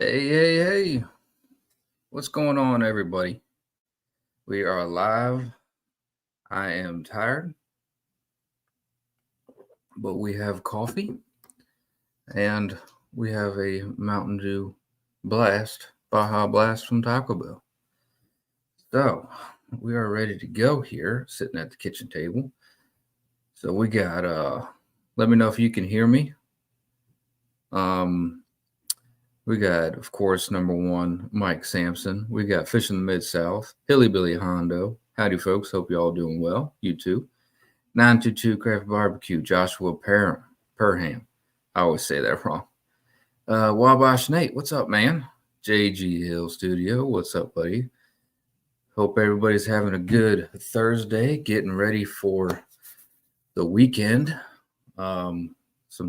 Hey. What's going on, everybody? We are live. I am tired, but we have coffee and we have a Mountain Dew Blast, Baja Blast from Taco Bell. So we are ready to go here, sitting at the kitchen table. So we got, let me know if you can hear me. We got, of course, number one, Mike Sampson. We got Fish in the Mid-South, Hilly Billy Hondo. Howdy, folks. Hope you all doing well. You too. 922 Craft Barbecue, Joshua Perham. I always say that wrong. Wabash Nate, what's up, man? JG Hill Studio, what's up, buddy? Hope everybody's having a good Thursday, getting ready for the weekend. Some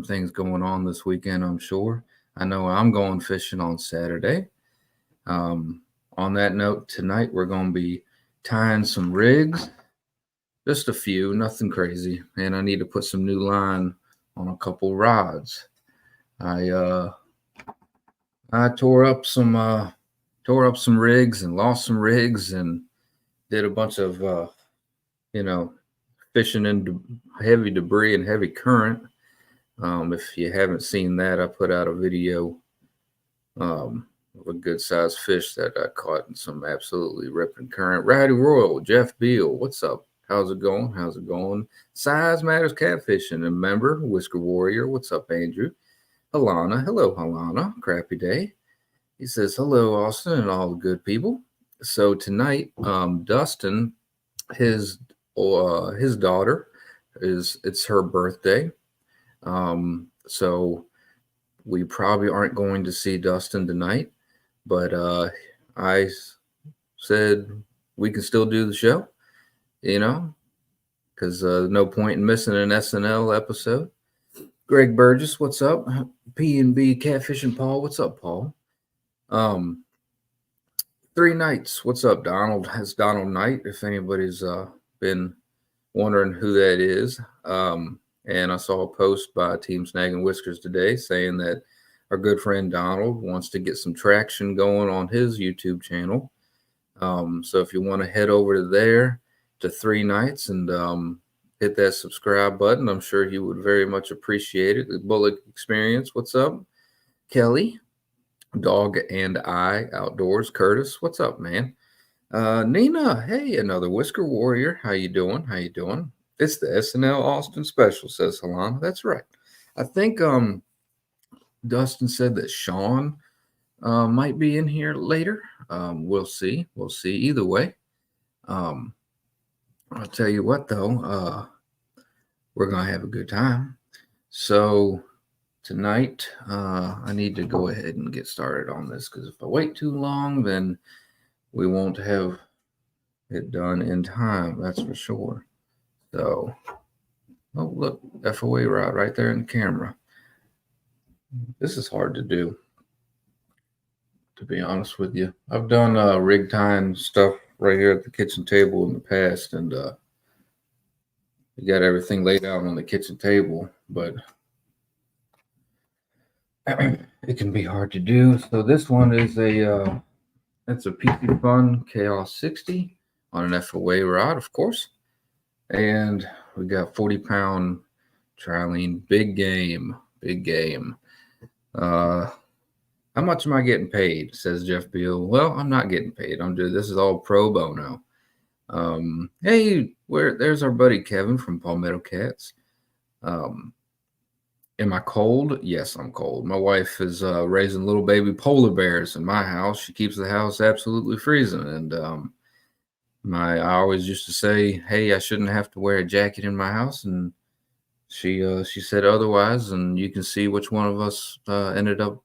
things going on this weekend, I'm sure. I know I'm going fishing on Saturday. On that note, tonight we're going to be tying some rigs. Just a few, nothing crazy. And I need to put some new line on a couple rods. I tore up some rigs and lost some rigs and did a bunch of fishing in heavy debris and heavy current. If you haven't seen that, I put out a video of a good sized fish that I caught in some absolutely ripping current. Rowdy Royal, Jeff Beal, what's up? How's it going? Size matters catfishing. And member, Whisker Warrior, what's up, Andrew? Alana, hello, Alana. Crappy day. He says, hello, Austin, and all the good people. So tonight, Dustin, his daughter, it's her birthday. So we probably aren't going to see Dustin tonight, but I said we can still do the show, because no point in missing an SNL episode. Greg Burgess, what's up? P&B Catfishing Paul, what's up, Paul? 3 Nights, what's up, Donald? It's Donald Knight, if anybody's been wondering who that is. And I saw a post by Team Snaggin Whiskers today saying that our good friend Donald wants to get some traction going on his YouTube channel. So if you want to head over to there to 3 Nights and hit that subscribe button, I'm sure he would very much appreciate it. The Bullet Experience, what's up? Kelly, Dog and I Outdoors. Curtis, what's up, man? Nina, hey, another Whisker Warrior. How you doing? It's the SNL Austin special, says Halana. That's right. I think Dustin said that Sean might be in here later. We'll see. Either way. I'll tell you what, though. We're going to have a good time. So tonight, I need to go ahead and get started on this, because if I wait too long, then we won't have it done in time. That's for sure. So, oh, look, F.O.A. rod right there in the camera. This is hard to do, to be honest with you. I've done rig tying stuff right here at the kitchen table in the past, and you got everything laid out on the kitchen table, but it can be hard to do. So this one is it's a PC Fun Chaos 60 on an F.O.A. rod, of course. And we got 40-pound trilene, big game. How much am I getting paid? Says Jeff Beal. Well, I'm not getting paid. This is all pro bono. Hey, there's our buddy Kevin from Palmetto Cats. Am I cold? Yes, I'm cold. My wife is raising little baby polar bears in my house. She keeps the house absolutely freezing, and I always used to say, hey, I shouldn't have to wear a jacket in my house, and she said otherwise, and you can see which one of us ended up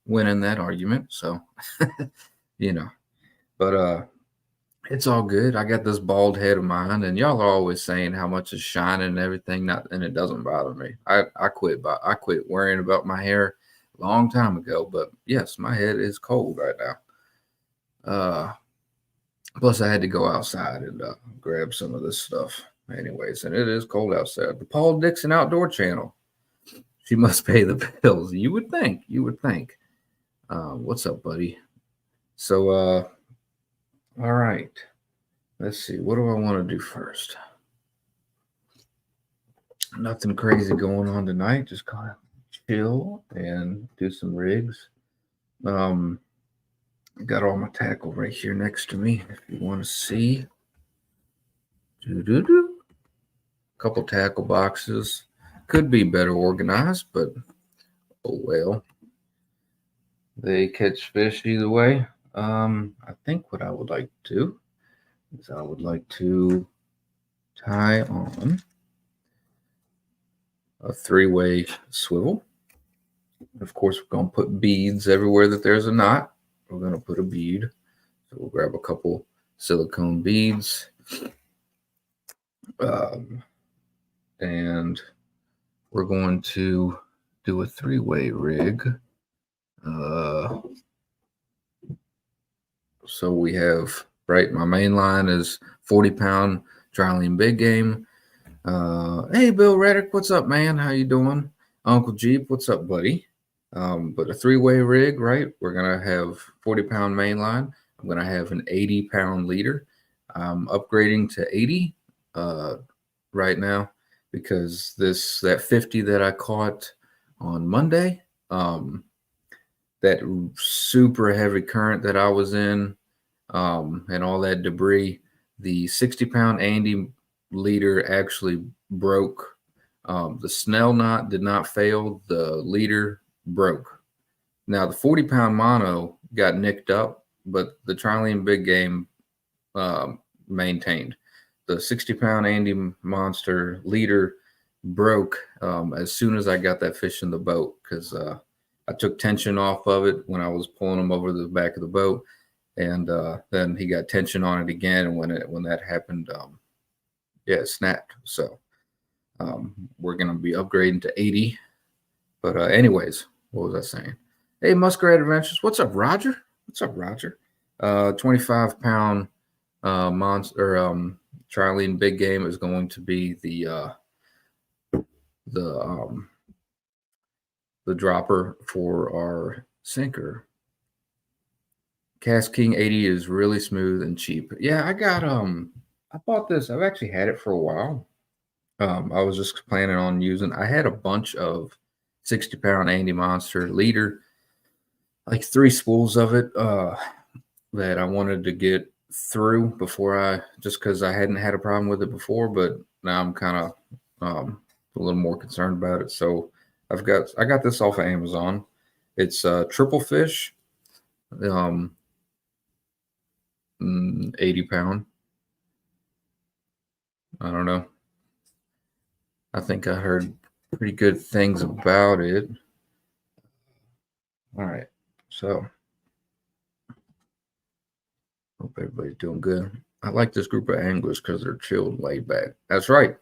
winning that argument. So, but it's all good. I got this bald head of mine, and y'all are always saying how much is shining and everything, and it doesn't bother me. I quit worrying about my hair a long time ago, but yes, my head is cold right now. Plus, I had to go outside and grab some of this stuff anyways, and it is cold outside. The Paul Dixon Outdoor Channel. She must pay the bills. You would think. What's up, buddy? So, all right. Let's see. What do I want to do first? Nothing crazy going on tonight. Just kind of chill and do some rigs. Um, got all my tackle right here next to me. If you want to see, doo-doo-doo. Couple tackle boxes. Could be better organized, but oh well. They catch fish either way. I think what I would like to do is I would like to tie on a three-way swivel. Of course, we're going to put beads everywhere that there's a knot. We're going to put a bead. So we'll grab a couple silicone beads. And we're going to do a three-way rig. So we have, right, my main line is 40-pound trilene big game. Hey, Bill Reddick, what's up, man? How you doing? Uncle Jeep, what's up, buddy? But a three-way rig, right? We're going to have 40-pound main line. I'm going to have an 80-pound leader. I'm upgrading to 80 right now because that 50 that I caught on Monday, that super heavy current that I was in, and all that debris, the 60-pound Andy leader actually broke. The snell knot did not fail. The leader broke. Now, the 40-pound mono got nicked up, but the trilene big game maintained. The 60-pound Andy monster leader broke as soon as I got that fish in the boat because I took tension off of it when I was pulling him over the back of the boat, and then he got tension on it again. And when that happened, it snapped. So we're gonna be upgrading to 80. But anyways, what was I saying? Hey, Muskrat Adventures, what's up, Roger? What's up, Roger? 25-pound monster trilene big game is going to be the dropper for our sinker. Cast King 80 is really smooth and cheap. Yeah, I bought this. I've actually had it for a while. I was just planning on using. I had a bunch of 60-pound Andy Monster leader, like 3 spools of it that I wanted to get through before just because I hadn't had a problem with it before, but now I'm kind of a little more concerned about it. So I got this off of Amazon. It's triple fish, 80-pound. I don't know. I think I heard pretty good things about it. All right. So hope everybody's doing good. I like this group of anglers because they're chilled, laid back. That's right.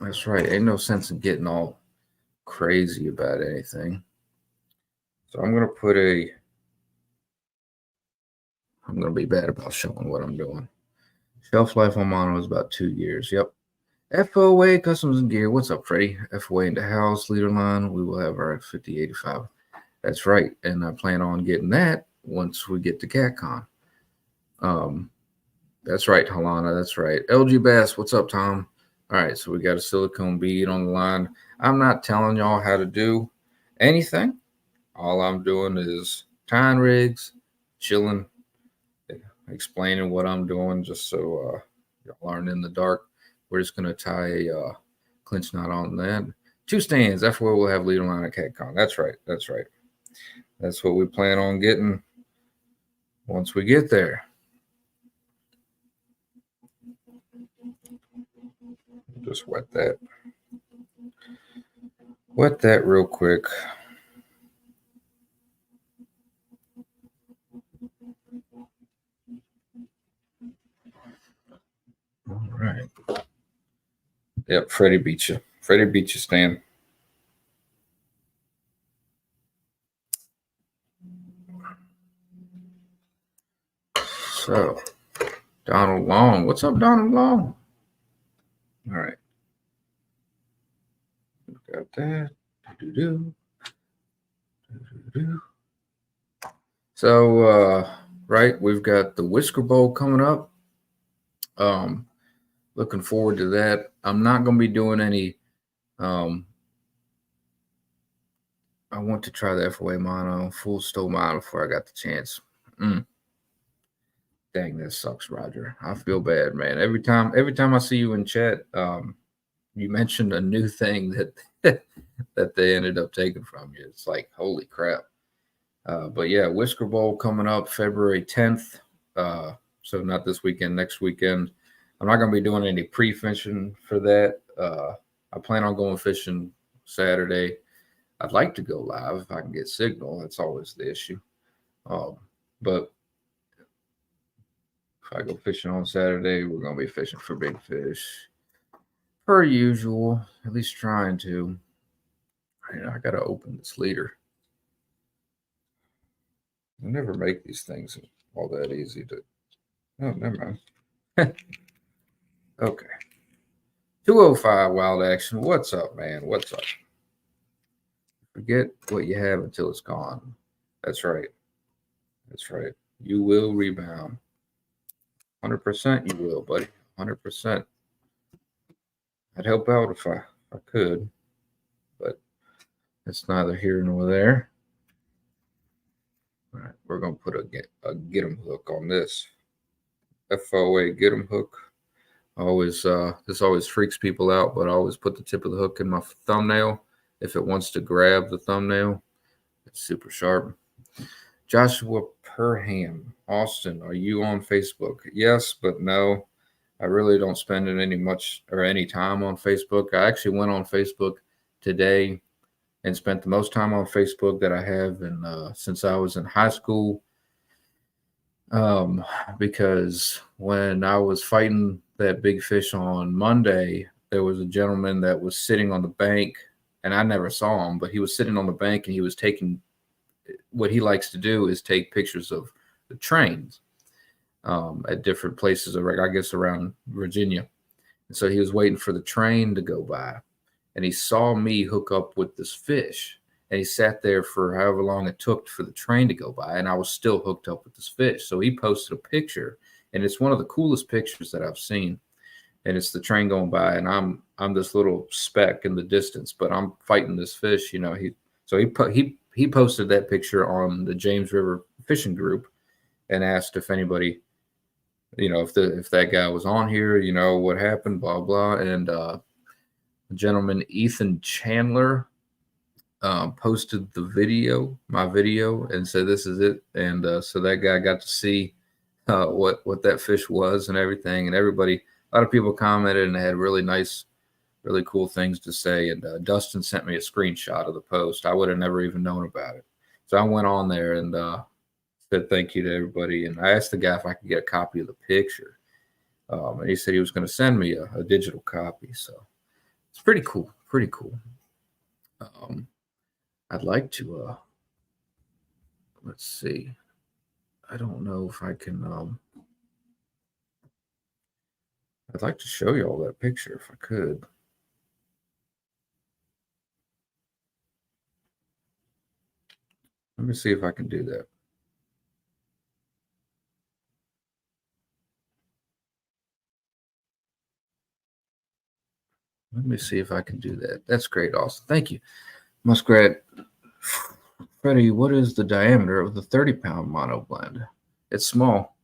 That's right. Ain't no sense in getting all crazy about anything. So I'm going to be bad about showing what I'm doing. Shelf life on mono is about 2 years. Yep. F.O.A. Customs and Gear. What's up, Freddie? F.O.A. in the house, leader line. We will have our 5085. That's right. And I plan on getting that once we get to CatCon. That's right, Halana. That's right. LG Bass. What's up, Tom? All right. So we got a silicone bead on the line. I'm not telling y'all how to do anything. All I'm doing is tying rigs, chilling, explaining what I'm doing just so y'all aren't in the dark. We're just going to tie a clinch knot on that. 2 stands. That's where we'll have leader line at CatCon. That's right. That's right. That's what we plan on getting once we get there. Just wet that. Wet that real quick. All right. Yep, Freddie beat you. Freddie beat you, Stan. So, Donald Long. What's up, Donald Long? All right. Got that. Do-do-do. Do-do-do. So, right, we've got the Whisker Bowl coming up. Looking forward to that. I'm not going to be doing any. I want to try the F.O.A mono, full stow mono before I got the chance. Dang, that sucks, Roger. I feel bad, man. Every time I see you in chat, you mentioned a new thing that that they ended up taking from you. It's like, holy crap. But yeah, Whisker Bowl coming up February 10th. So not this weekend, next weekend. I'm not going to be doing any pre-fishing for that. I plan on going fishing Saturday. I'd like to go live if I can get signal. That's always the issue. But if I go fishing on Saturday, we're going to be fishing for big fish. Per usual, at least trying to. I got to open this leader. I never make these things all that easy to. Oh, never mind. Okay. 205 Wild Action. What's up, man? What's up? Forget what you have until it's gone. That's right. That's right. You will rebound. 100% you will, buddy. 100%. I'd help out if I could, but it's neither here nor there. All right, we're going to put a get 'em hook on this. F.O.A get 'em hook. This always freaks people out, but I always put the tip of the hook in my thumbnail. If it wants to grab the thumbnail, it's super sharp. Joshua Perham, Austin, are you on Facebook? Yes, but no. I really don't spend any time on Facebook. I actually went on Facebook today and spent the most time on Facebook that I have since I was in high school. Because when I was fighting that big fish on Monday, there was a gentleman that was sitting on the bank, and I never saw him, but he was sitting on the bank and he was taking what he likes to do is take pictures of the trains at different places, I guess around Virginia. And so he was waiting for the train to go by, and he saw me hook up with this fish. And he sat there for however long it took for the train to go by, and I was still hooked up with this fish. So he posted a picture, and it's one of the coolest pictures that I've seen. And it's the train going by, and I'm this little speck in the distance, but I'm fighting this fish. He posted that picture on the James River Fishing Group, and asked if anybody, if that guy was on here, what happened, blah blah. And the gentleman Ethan Chandler posted my video, and said this is it. And so that guy got to see what that fish was and everything. And a lot of people commented and had really nice, really cool things to say. And Dustin sent me a screenshot of the post. I would have never even known about it. So I went on there and said thank you to everybody. And I asked the guy if I could get a copy of the picture. And he said he was going to send me a digital copy. So it's pretty cool. Pretty cool. I'd like to, let's see. I don't know if I can, I'd like to show you all that picture if I could. Let me see if I can do that. Let me see if I can do that. That's great, Austin. Thank you. Muskrat. Freddie, what is the diameter of the 30-pound mono blend? It's small.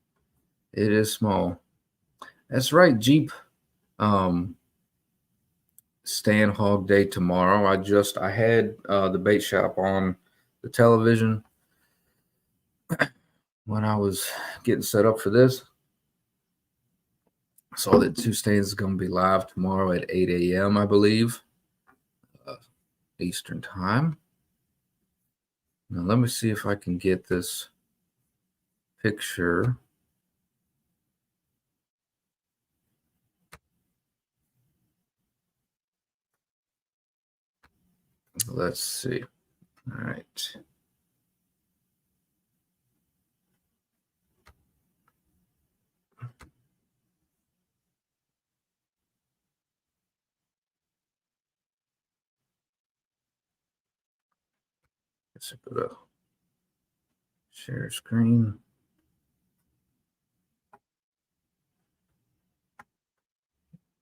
It is small. That's right, Jeep. Stand Hog Day tomorrow. I had the bait shop on the television when I was getting set up for this. I saw that Two Stands is going to be live tomorrow at 8 a.m., I believe, Eastern time. Now, let me see if I can get this picture. Let's see. All right. Guess I better Share screen.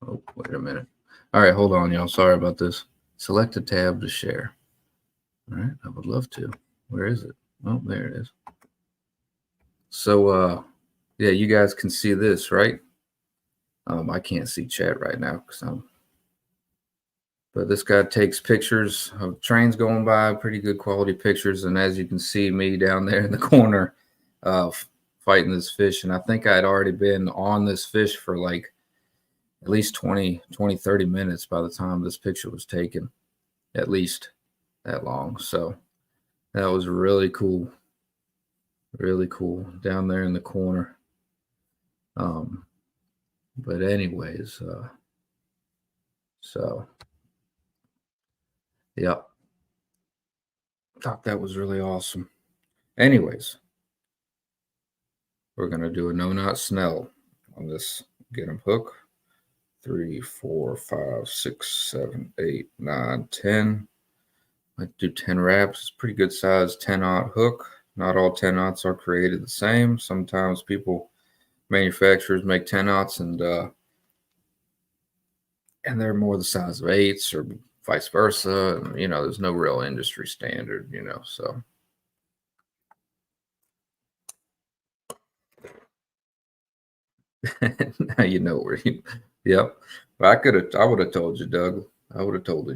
Oh, wait a minute. All right, hold on, y'all. Sorry about this. Select a tab to share. All right, I would love to. Where is it? Oh, there it is. So, yeah, you guys can see this, right? I can't see chat right now because but this guy takes pictures of trains going by, pretty good quality pictures. And as you can see, me down there in the corner, fighting this fish. And I think I'd already been on this fish for like at least 20, 30 minutes by the time this picture was taken, at least that long. So that was really cool. Really cool down there in the corner. But anyways, so yeah, thought that was really awesome. Anyways, we're gonna do a no not snell on this get 'em hook. 3, 4, 5, 6, 7, 8, 9, 10. Might do 10 wraps. It's pretty good size 10-aught hook. Not all 10-aughts are created the same. Sometimes manufacturers make 10-aughts and they're more the size of 8s or vice versa. And, there's no real industry standard, so. Now you know where you, yep. I would have told you, Doug. I would have told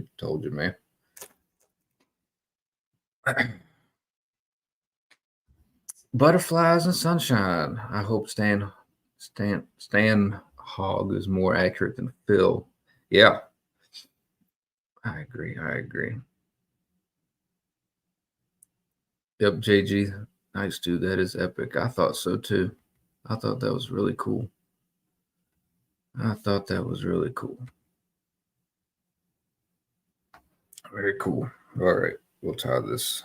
you, man. Butterflies and sunshine. I hope Stan Hog is more accurate than Phil. Yeah. I agree. Yep, JG. Nice, dude. That is epic. I thought so too. I thought that was really cool. Very cool. All right. We'll tie this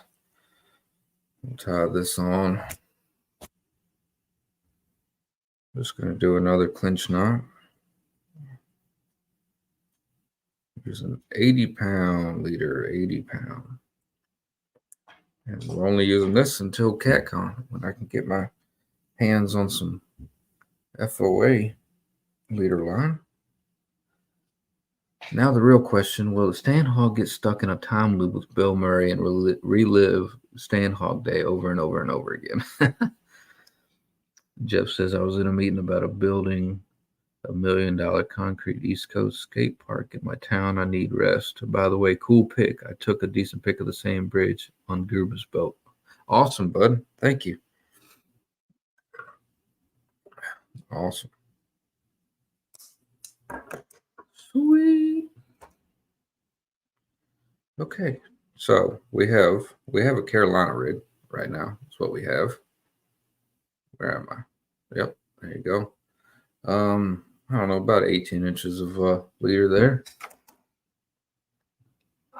on. Just going to do another clinch knot. Here's an 80-pound leader, 80 pound. And we're only using this until CatCon, when I can get my hands on some F.O.A. leader line. Now the real question, will the Stan Hog get stuck in a time loop with Bill Murray and relive Stan Hog Day over and over and over again? Jeff says, I was in a meeting about building a $1 million concrete East Coast skate park in my town. I need rest. By the way, cool pick. I took a decent pick of the same bridge on Gruber's boat. Awesome, bud. Thank you. Awesome. Sweet. Okay, so we have a Carolina rig right now. That's what we have. Where am I? Yep, there you go. I don't know, about 18 inches of leader there.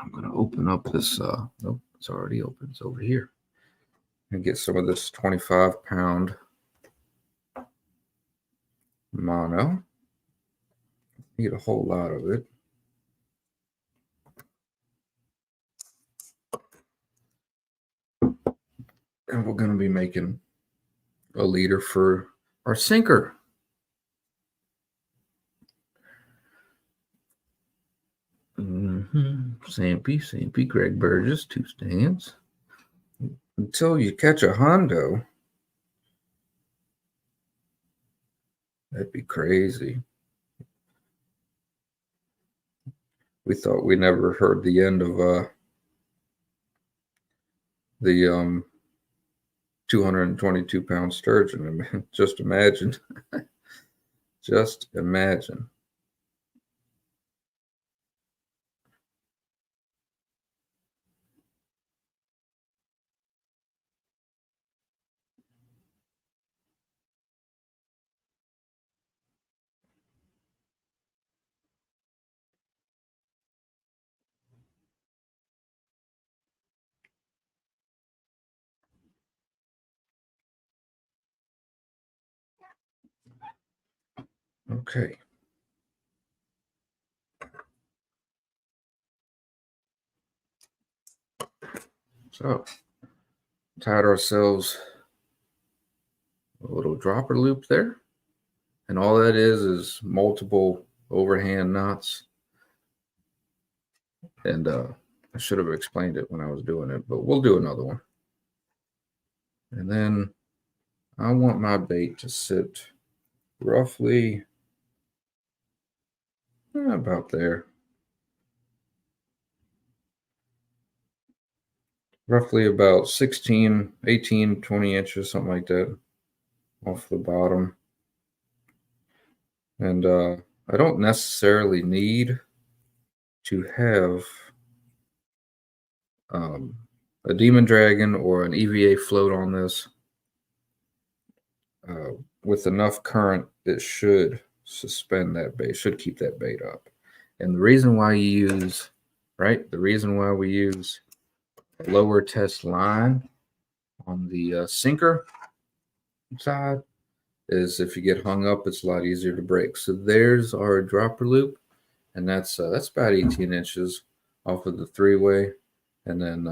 I'm gonna open up this. Nope, it's already open. It's over here. And get some of this 25-pound mono. Need a whole lot of it. And we're going to be making a leader for our sinker. Sampy, Greg Burgess, 2 stands. Until you catch a Hondo, that'd be crazy. We thought we never heard the end of the 222-pound sturgeon. Just imagine. Just imagine. Okay. So, tied ourselves a little dropper loop there. And all that is multiple overhand knots. And I should have explained it when I was doing it, but we'll do another one. And then I want my bait to sit roughly about there. Roughly about 16, 18, 20 inches, something like that, off the bottom. And I don't necessarily need to have a Demon Dragon or an EVA float on this. With enough current, it should suspend that bait, should keep that bait up. And the reason why you use, the reason why we use a lower test line on the sinker side is if you get hung up, it's a lot easier to break. So there's our dropper loop, and that's about 18 inches off of the 3-way, and then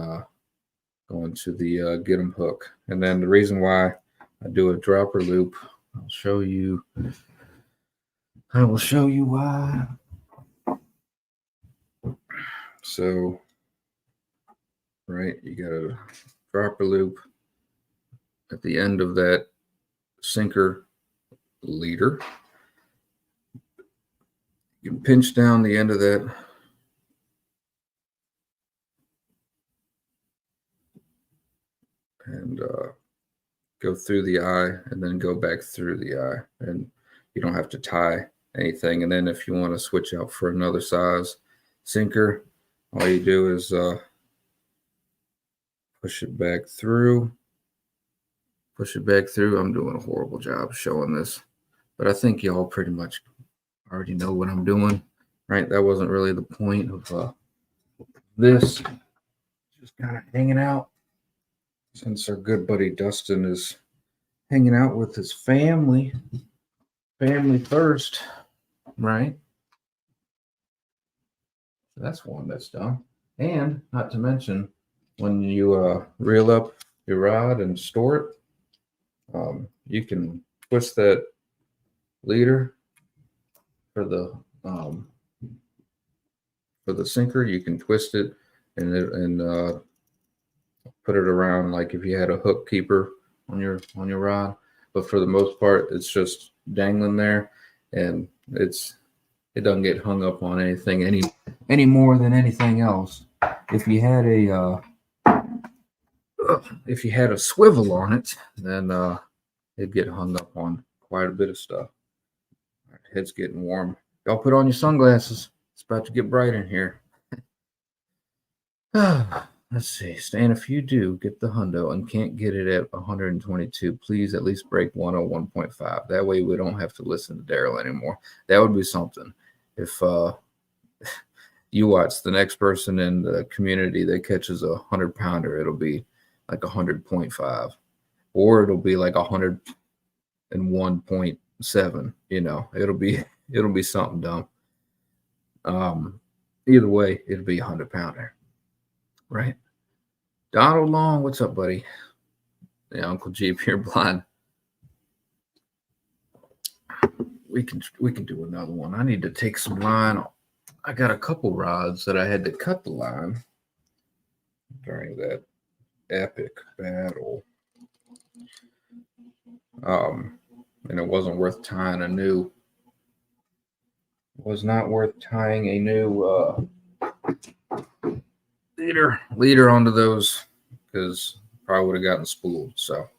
going to the get 'em hook. And then the reason why I do a dropper loop, I'll show you. I will show you why. So, you got a dropper loop at the end of that sinker leader. You can pinch down the end of that. And go through the eye and then go back through the eye. And you don't have to tie anything. And then if you want to switch out for another size sinker, all you do is push it back through. Push it back through. I'm doing a horrible job showing this, but I think y'all pretty much already know what I'm doing, right? That wasn't really the point of this. Just kind of hanging out. Since our good buddy Dustin is hanging out with his family first, right? So that's one that's done. And not to mention, when you reel up your rod and store it, you can twist that leader for the sinker. You can twist it and put it around like if you had a hook keeper on your rod. But for the most part, it's just dangling there, and it doesn't get hung up on anything any more than anything else. If you had a swivel on it, then it'd get hung up on quite a bit of stuff. Our head's getting warm. Y'all put on your sunglasses. It's about to get bright in here. Let's see. Stan, if you do get the hundo and can't get it at 122, please at least break 101.5. That way we don't have to listen to Daryl anymore. That would be something. If you watch the next person in the community that catches a 100-pounder, it'll be like 100.5, or it'll be like 101.7. It'll be something dumb. Either way, it'll be a 100-pounder. Right. Donald Long, what's up, buddy? Yeah, Uncle Jeep, you're blind. We can do another one. I need to take some line. I got a couple rods that I had to cut the line during that epic battle. And it wasn't worth tying a new. Was not worth tying a new leader onto those, because probably would have gotten spooled. So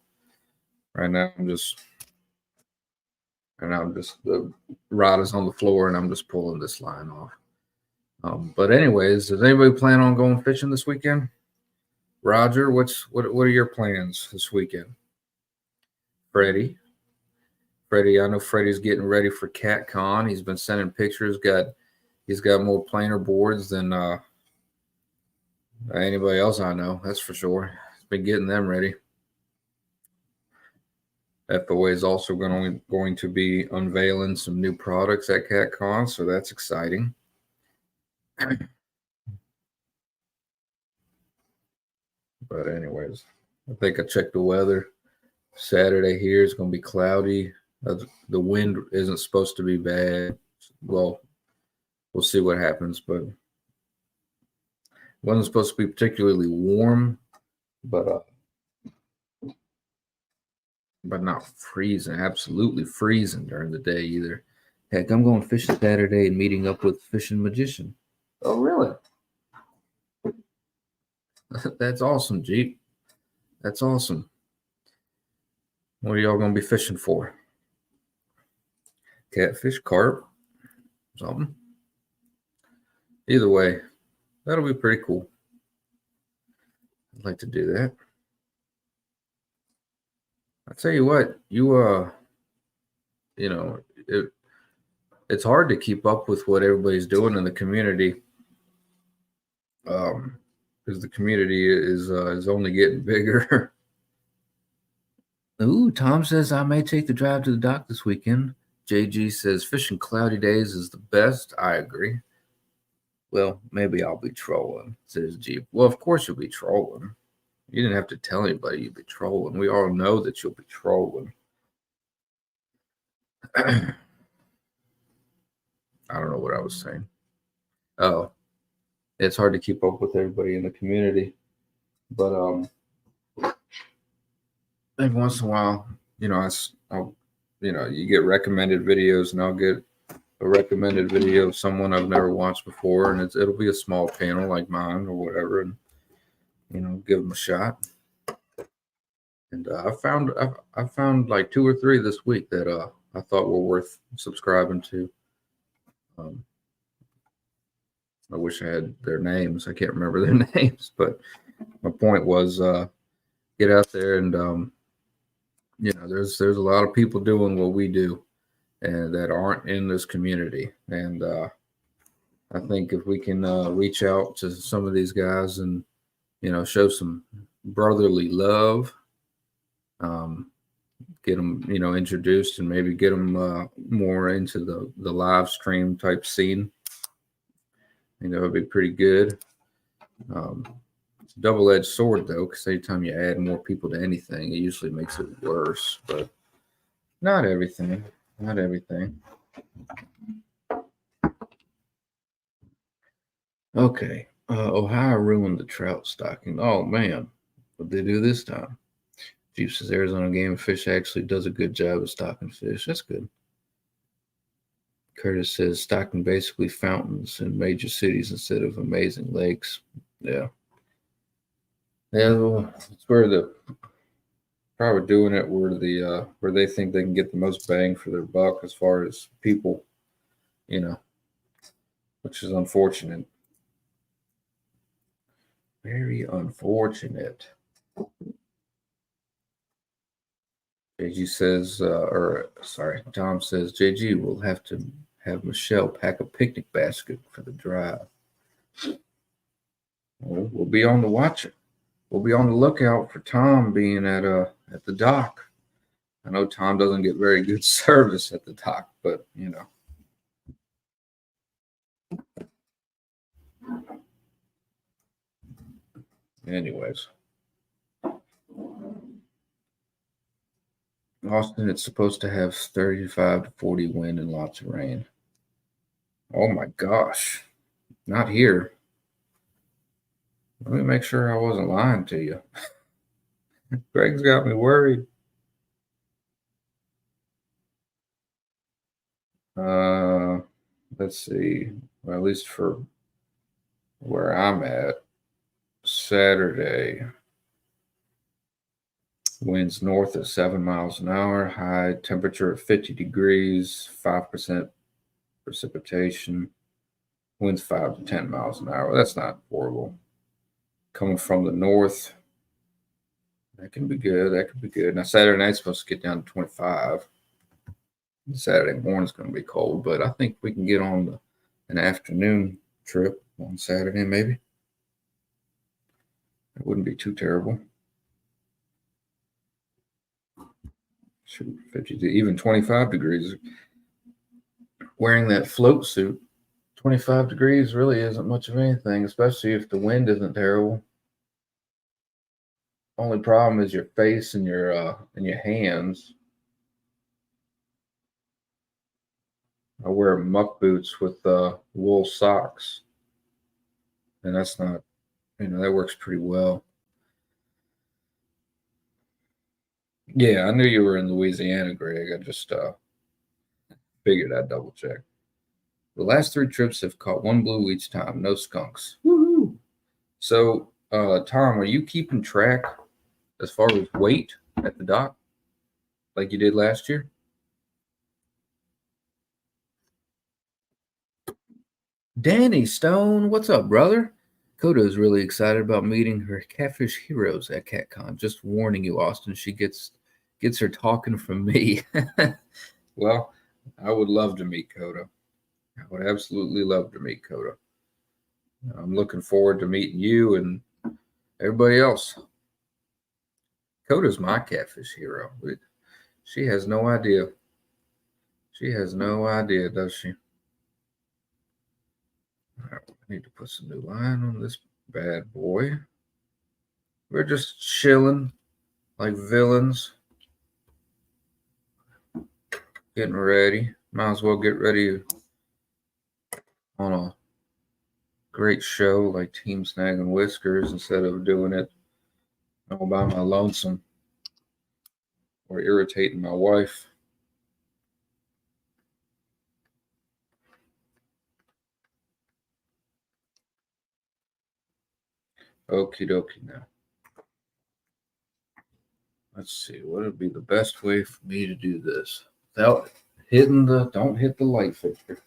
right now the rod is on the floor and I'm just pulling this line off. But anyways, does anybody plan on going fishing this weekend? Roger, what are your plans this weekend? Freddie, I know Freddie's getting ready for CatCon. He's been sending pictures. He's got more planer boards than anybody else I know, that's for sure. He's been getting them ready. F.O.A is also going to be unveiling some new products at CatCon, so that's exciting. But anyways, I think I checked the weather. Saturday here is going to be cloudy. The wind isn't supposed to be bad. Well, we'll see what happens, but it wasn't supposed to be particularly warm, but not freezing, absolutely freezing during the day either. Heck, I'm going fishing Saturday and meeting up with Fishing Magician. Oh, really? That's awesome, Jeep. That's awesome. What are y'all going to be fishing for? Catfish, carp, something? Either way, that'll be pretty cool. I'd like to do that. I tell you what, it's hard to keep up with what everybody's doing in the community, because the community is only getting bigger. Ooh, Tom says I may take the drive to the dock this weekend. JG says fishing cloudy days is the best. I agree. Well, maybe I'll be trolling, says Jeep. Well, of course you'll be trolling. You didn't have to tell anybody you'd be trolling. We all know that you'll be trolling. I don't know what I was saying. Oh, it's hard to keep up with everybody in the community. But every once in a while, you get recommended videos, and I'll get a recommended video of someone I've never watched before, and it'll be a small channel like mine or whatever, and give them a shot. And I found like 2 or 3 this week that I thought were worth subscribing to. I wish I had their names. I can't remember their names, but my point was get out there and there's a lot of people doing what we do and that aren't in this community. And I think if we can reach out to some of these guys and show some brotherly love, get them introduced and maybe get them more into the live stream type scene, it'd be pretty good. It's a double-edged sword though, because anytime you add more people to anything, it usually makes it worse. But not everything. Okay. Ohio ruined the trout stocking. Oh man, what they do this time? Jeep says Arizona Game and Fish actually does a good job of stocking fish. That's good. Curtis says stocking basically fountains in major cities instead of amazing lakes. Yeah. Yeah, well, it's where the probably doing it where they think they can get the most bang for their buck as far as people, which is unfortunate. Very unfortunate. JG says, Tom says, JG will have to have Michelle pack a picnic basket for the drive. Well, we'll be on the watch. We'll be on the lookout for Tom being at the dock. I know Tom doesn't get very good service at the dock, but Anyways. Austin, it's supposed to have 35 to 40 wind and lots of rain. Oh my gosh. Not here. Let me make sure I wasn't lying to you. Greg's got me worried. Let's see. Well, at least for where I'm at, Saturday, winds north at 7 miles an hour, high temperature at 50 degrees, 5% precipitation, winds 5 to 10 miles an hour. That's not horrible. Coming from the north, that can be good. That could be good. Now, Saturday night's supposed to get down to 25. Saturday morning's going to be cold, but I think we can get on an afternoon trip on Saturday, maybe. It wouldn't be too terrible. Shoot, 50 to even 25 degrees. Wearing that float suit, 25 degrees really isn't much of anything, especially if the wind isn't terrible. Only problem is your face and your hands. I wear muck boots with wool socks, and that's not, that works pretty well. Yeah, I knew you were in Louisiana, Greg. I just figured I'd double check. The last 3 trips have caught 1 blue each time, no skunks. Woohoo! So, Tom, are you keeping track as far as weight at the dock like you did last year? Danny Stone, what's up, brother? Coda is really excited about meeting her catfish heroes at CatCon. Just warning you, Austin, she gets her talking from me. Well, I would love to meet Coda. I would absolutely love to meet Coda. I'm looking forward to meeting you and everybody else. Coda's my catfish hero. She has no idea. She has no idea, does she? All right, I need to put some new line on this bad boy. We're just chilling like villains. Getting ready. Might as well get ready on a great show like Team Snaggin Whiskers instead of doing it all by my lonesome or irritating my wife. Okie dokie now. Let's see, what would be the best way for me to do this without hitting don't hit the light fixture.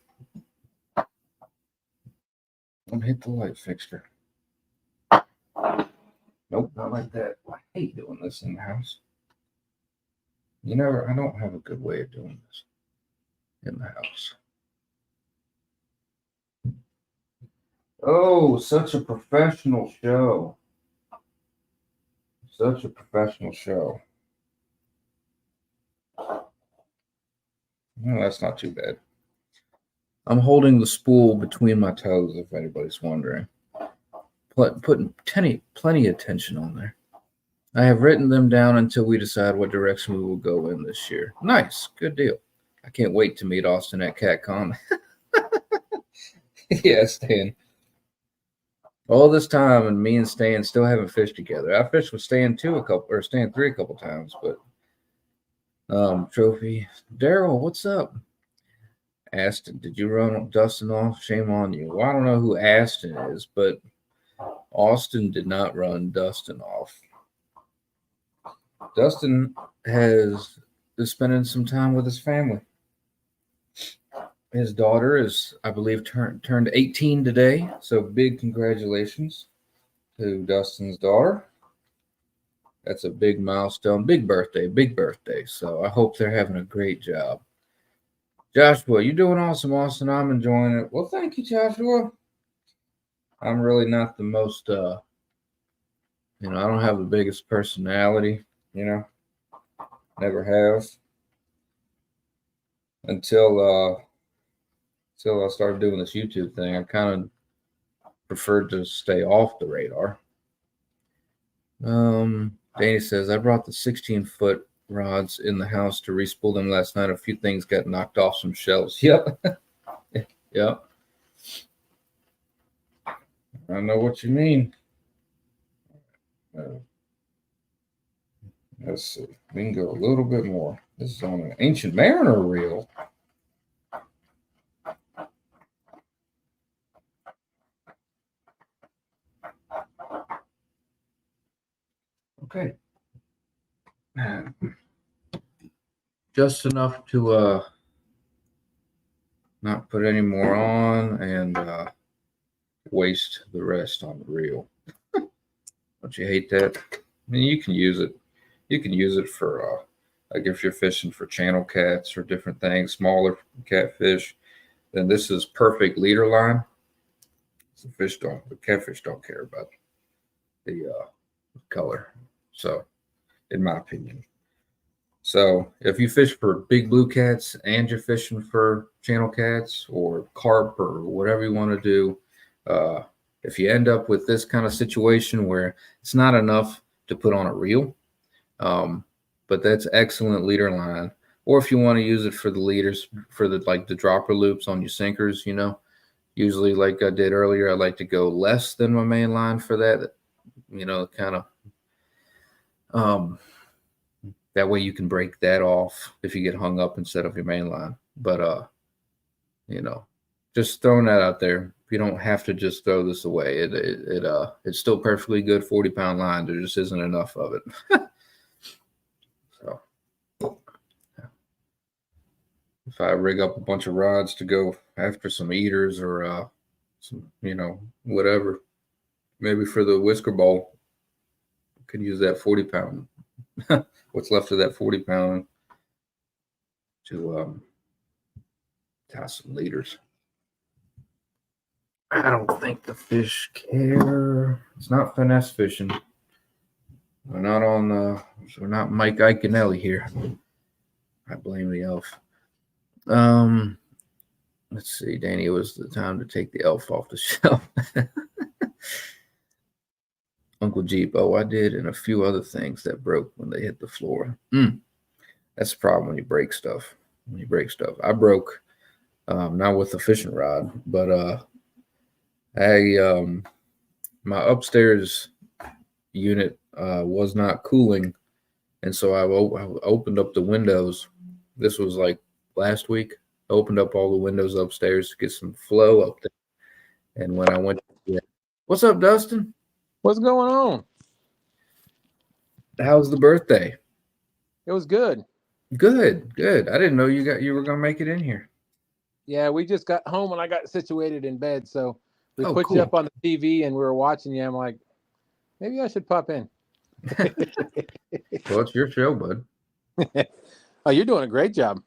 Don't hit the light fixture. Nope, not like that. I hate doing this in the house. I don't have a good way of doing this in the house. Oh, such a professional show. Such a professional show. No, that's not too bad. I'm holding the spool between my toes, if anybody's wondering. Putting plenty of tension on there. I have written them down until we decide what direction we will go in this year. Nice. Good deal. I can't wait to meet Austin at CatCon. Yeah, Stan. All this time, and me and Stan still haven't fished together. I fished with Stan 3 a couple times, but trophy. Daryl, what's up? Aston, did you run Dustin off? Shame on you. Well, I don't know who Aston is, but Austin did not run Dustin off. Dustin is spending some time with his family. His daughter is, I believe, turned 18 today. So big congratulations to Dustin's daughter. That's a big milestone. Big birthday. So I hope they're having a great job. Joshua, you're doing awesome, Austin. I'm enjoying it. Well, thank you, Joshua. I'm really not the most, I don't have the biggest personality, never have. Until I started doing this YouTube thing, I kind of preferred to stay off the radar. Danny says, I brought the 16-foot rods in the house to respool them last night. A few things got knocked off some shelves. Yep. Yep. I know what you mean. Let's see. We can go a little bit more. This is on an Ancient Mariner reel. Okay. Just enough to not put any more on and waste the rest on the reel. Don't you hate that? I mean, you can use it. You can use it for like if you're fishing for channel cats or different things, smaller catfish. Then this is perfect leader line. The catfish don't care about the color. So, in my opinion. So if you fish for big blue cats and you're fishing for channel cats or carp or whatever you want to do, if you end up with this kind of situation where it's not enough to put on a reel. But that's excellent leader line. Or if you want to use it for the leaders, for the dropper loops on your sinkers, usually like I did earlier, I like to go less than my main line for that. Kind of that way you can break that off if you get hung up instead of your main line. But just throwing that out there. You don't have to just throw this away. It's still perfectly good 40-pound line. There just isn't enough of it. So if I rig up a bunch of rods to go after some eaters or some, whatever, maybe for the whisker bowl, I could use that 40-pound. What's left of that 40-pound to tie some leaders. I don't think the fish care. It's not finesse fishing. We're not we're not Mike Iaconelli here. I blame the elf. Let's see, Danny, it was the time to take the elf off the shelf. Uncle Jeep, I did, and a few other things that broke when they hit the floor. That's the problem when you break stuff. I broke, not with the fishing rod, but my upstairs unit was not cooling, and so I opened up the windows. This was like last week. I opened up all the windows upstairs to get some flow up there. And when I went, what's up, Dustin? What's going on? How's the birthday? It was good. Good. I didn't know you were gonna make it in here. Yeah, we just got home and I got situated in bed, so we put cool. you up on the TV and we were watching you. I'm like, maybe I should pop in. Well, it's your show, bud. Oh, you're doing a great job.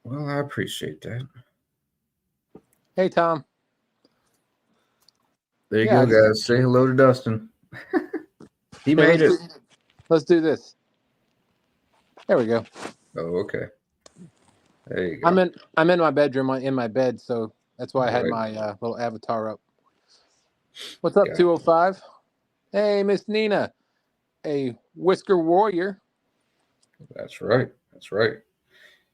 Well, I appreciate that. Hey, Tom. There you go, guys. Say hello to Dustin. He made it. Let's do this. There we go. Oh, okay. There you go. I'm in my bedroom in my bed, so that's why I had my little avatar up. What's up, 205? Hey, Miss Nina, a Whisker Warrior. That's right.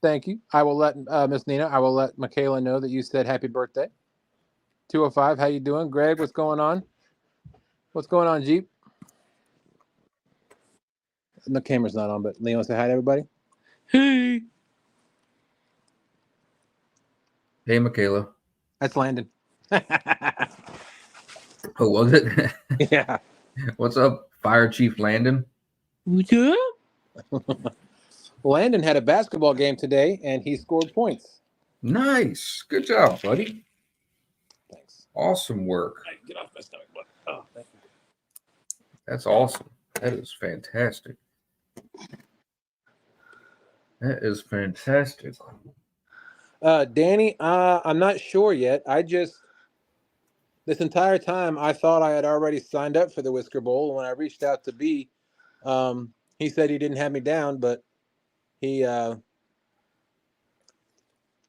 Thank you. I will let Miss Nina. I will let Michaela know that you said happy birthday. 205, how you doing? Greg, what's going on? What's going on, Jeep? The camera's not on, but Leon, say hi to everybody. Hey. Hey, Michaela. That's Landon. Oh, was it? Yeah. What's up, Fire Chief Landon? Yeah. Landon had a basketball game today, and he scored points. Nice. Good job, buddy. Thanks. Awesome work. Get off my stomach, bud. Oh, thank you. That's awesome. That is fantastic. Danny, I'm not sure yet. This entire time, I thought I had already signed up for the Whisker Bowl. When I reached out to B, he said he didn't have me down, but he said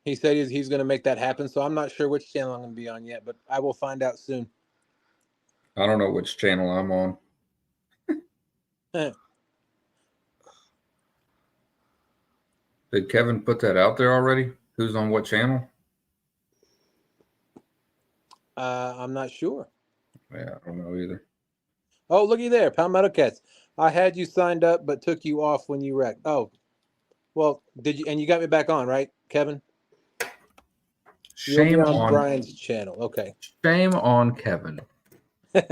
he's going to make that happen. So I'm not sure which channel I'm going to be on yet, but I will find out soon. I don't know which channel I'm on. Did Kevin put that out there already? Who's on what channel? I'm not sure. Yeah, I don't know either. Oh, looky there, Palmetto Cats. I had you signed up, but took you off when you wrecked. Oh, well, did you? And you got me back on, right, Kevin? Shame on Brian's channel. Okay. Shame on Kevin. Well,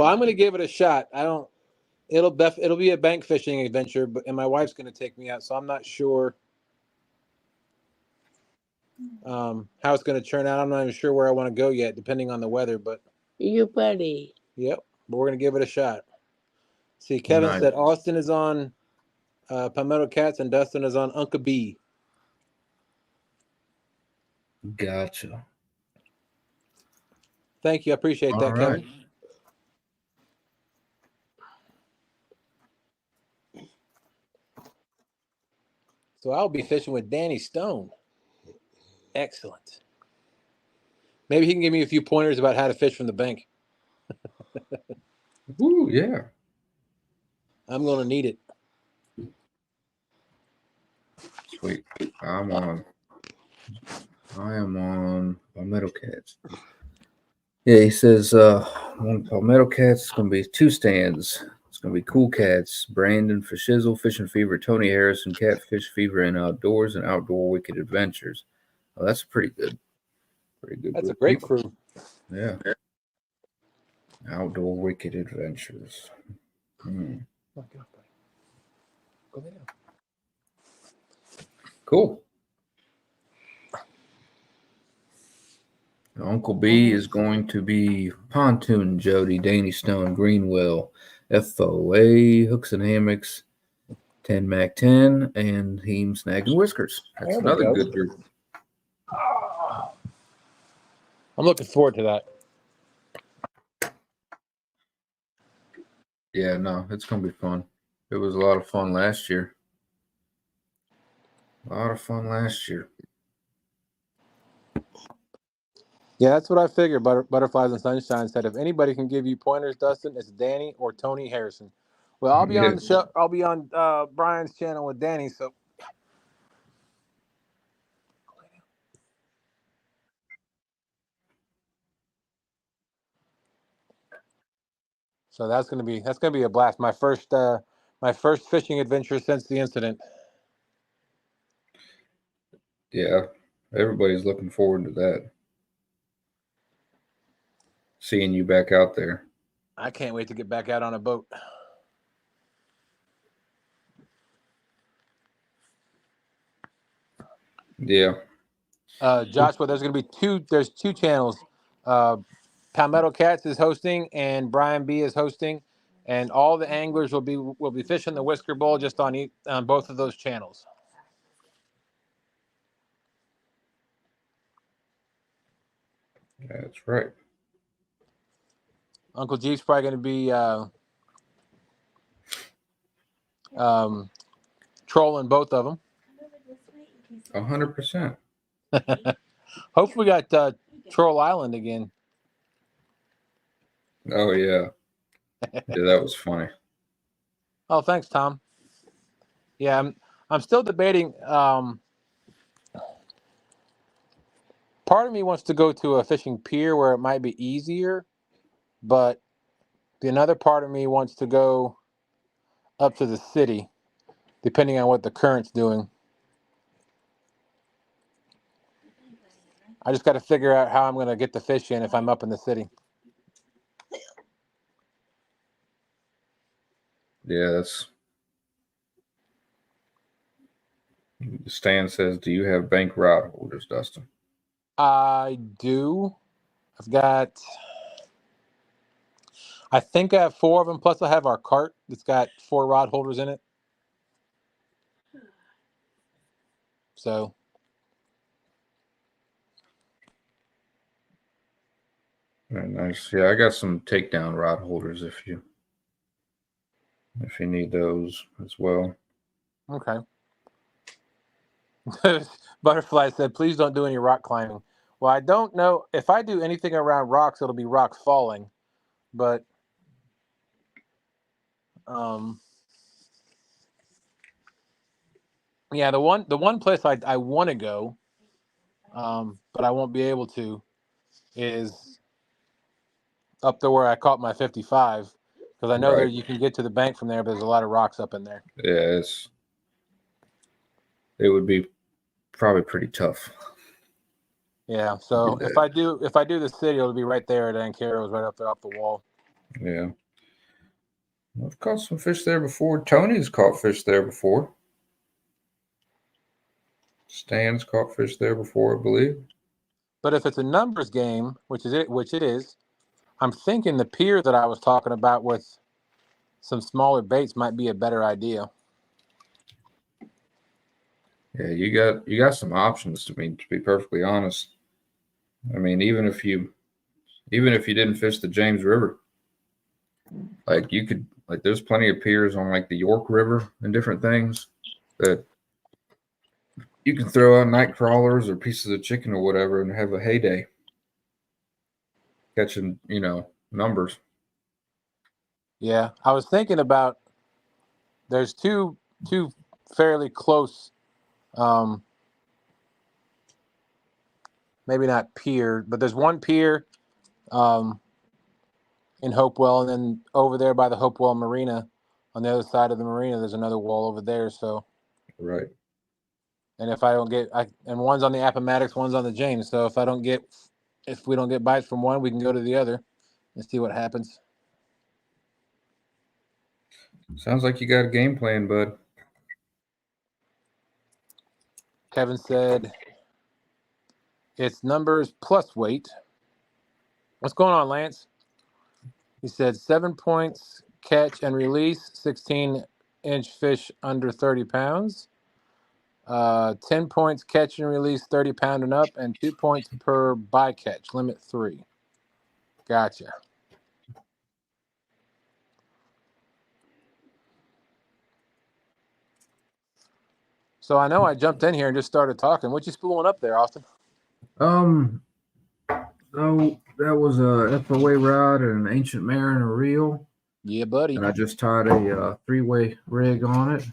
I'm going to give it a shot. It'll be a bank fishing adventure, and my wife's going to take me out, so I'm not sure how it's going to turn out. I'm not even sure where I want to go yet, depending on the weather. But you buddy. Yep, but we're going to give it a shot. See, Kevin said Austin is on Palmetto Cats and Dustin is on Uncle B. Gotcha. Thank you. I appreciate that, Kevin. So I'll be fishing with Danny Stone. Excellent. Maybe he can give me a few pointers about how to fish from the bank. yeah. I'm going to need it. Sweet. I am on Palmetto Cats. Yeah, he says one Palmetto Cats is going to be 2 stands. It's going to be Cool Cats, Brandon for Shizzle, Fishing Fever, Tony Harrison, Catfish Fever, and Outdoors and Outdoor Wicked Adventures. Oh, that's pretty good. That's a great crew. Yeah. Outdoor Wicked Adventures. Cool. Uncle B is going to be Pontoon Jodi, Danny Stone, Greenwell, F.O.A, Hooks and Hammocks, 10 Mac 10, and Heem Snaggin Whiskers. That's another good group. I'm looking forward to that. Yeah, no, it's going to be fun. It was a lot of fun last year. Yeah, that's what I figured. Butterflies and Sunshine said, if anybody can give you pointers, Dustin, it's Danny or Tony Harrison. Well, I'll be on the show. I'll be on Brian's channel with Danny. So that's gonna be a blast. My first fishing adventure since the incident. Yeah, everybody's looking forward to that. Seeing you back out there. I can't wait to get back out on a boat. Yeah. Joshua, there's going to be there's 2 channels. Palmetto Cats is hosting and Brian B is hosting, and all the anglers will be fishing the Whisker Bowl just on both of those channels. That's right. Uncle Jeep's probably going to be trolling both of them. 100%. Hopefully we got Troll Island again. Oh, yeah. Yeah, that was funny. Oh, thanks, Tom. Yeah, I'm still debating. Part of me wants to go to a fishing pier where it might be easier, but another part of me wants to go up to the city, depending on what the current's doing. I just got to figure out how I'm going to get the fish in if I'm up in the city. Yeah, Stan says, do you have bank rod holders, Dustin? I do. I think I have 4 of them, plus I have our cart that's got 4 rod holders in it. So. Very nice. Yeah, I got some takedown rod holders if you need those as well. Okay. Butterfly said, please don't do any rock climbing. Well, I don't know. If I do anything around rocks, it'll be rocks falling. But yeah, the one place I want to go, but I won't be able to, is up to where I caught my 55, because I know there you can get to the bank from there, but there's a lot of rocks up in there. Yeah, it would be probably pretty tough. Yeah, so if I do the city, it'll be right there at Ancaro's, right up there off the wall. Yeah. I've caught some fish there before. Tony's caught fish there before. Stan's caught fish there before, I believe. But if it's a numbers game, which it is, I'm thinking the pier that I was talking about with some smaller baits might be a better idea. Yeah, you got some options. To be perfectly honest, I mean, even if you didn't fish the James River, there's plenty of piers on like the York River and different things that you can throw out night crawlers or pieces of chicken or whatever and have a heyday catching, numbers. Yeah, I was thinking about there's two fairly close, maybe not pier, but there's one pier in Hopewell, and then over there by the Hopewell Marina, on the other side of the marina, there's another wall over there. So, Right. and if I don't get, and one's on the Appomattox, one's on the James. So if we don't get bites from one, we can go to the other and see what happens. Sounds like you got a game plan, bud. Kevin said it's numbers plus weight. What's going on, Lance? He said 7 points, catch and release, 16-inch fish under 30 pounds. 10 points, catch and release, 30 pound and up, and 2 points per bycatch, limit 3. Gotcha. So I know I jumped in here and just started talking. What you spooling up there, Austin? So that was a F.O.A. rod and an Ancient Mariner reel. Yeah, buddy. And I just tied a 3-way rig on it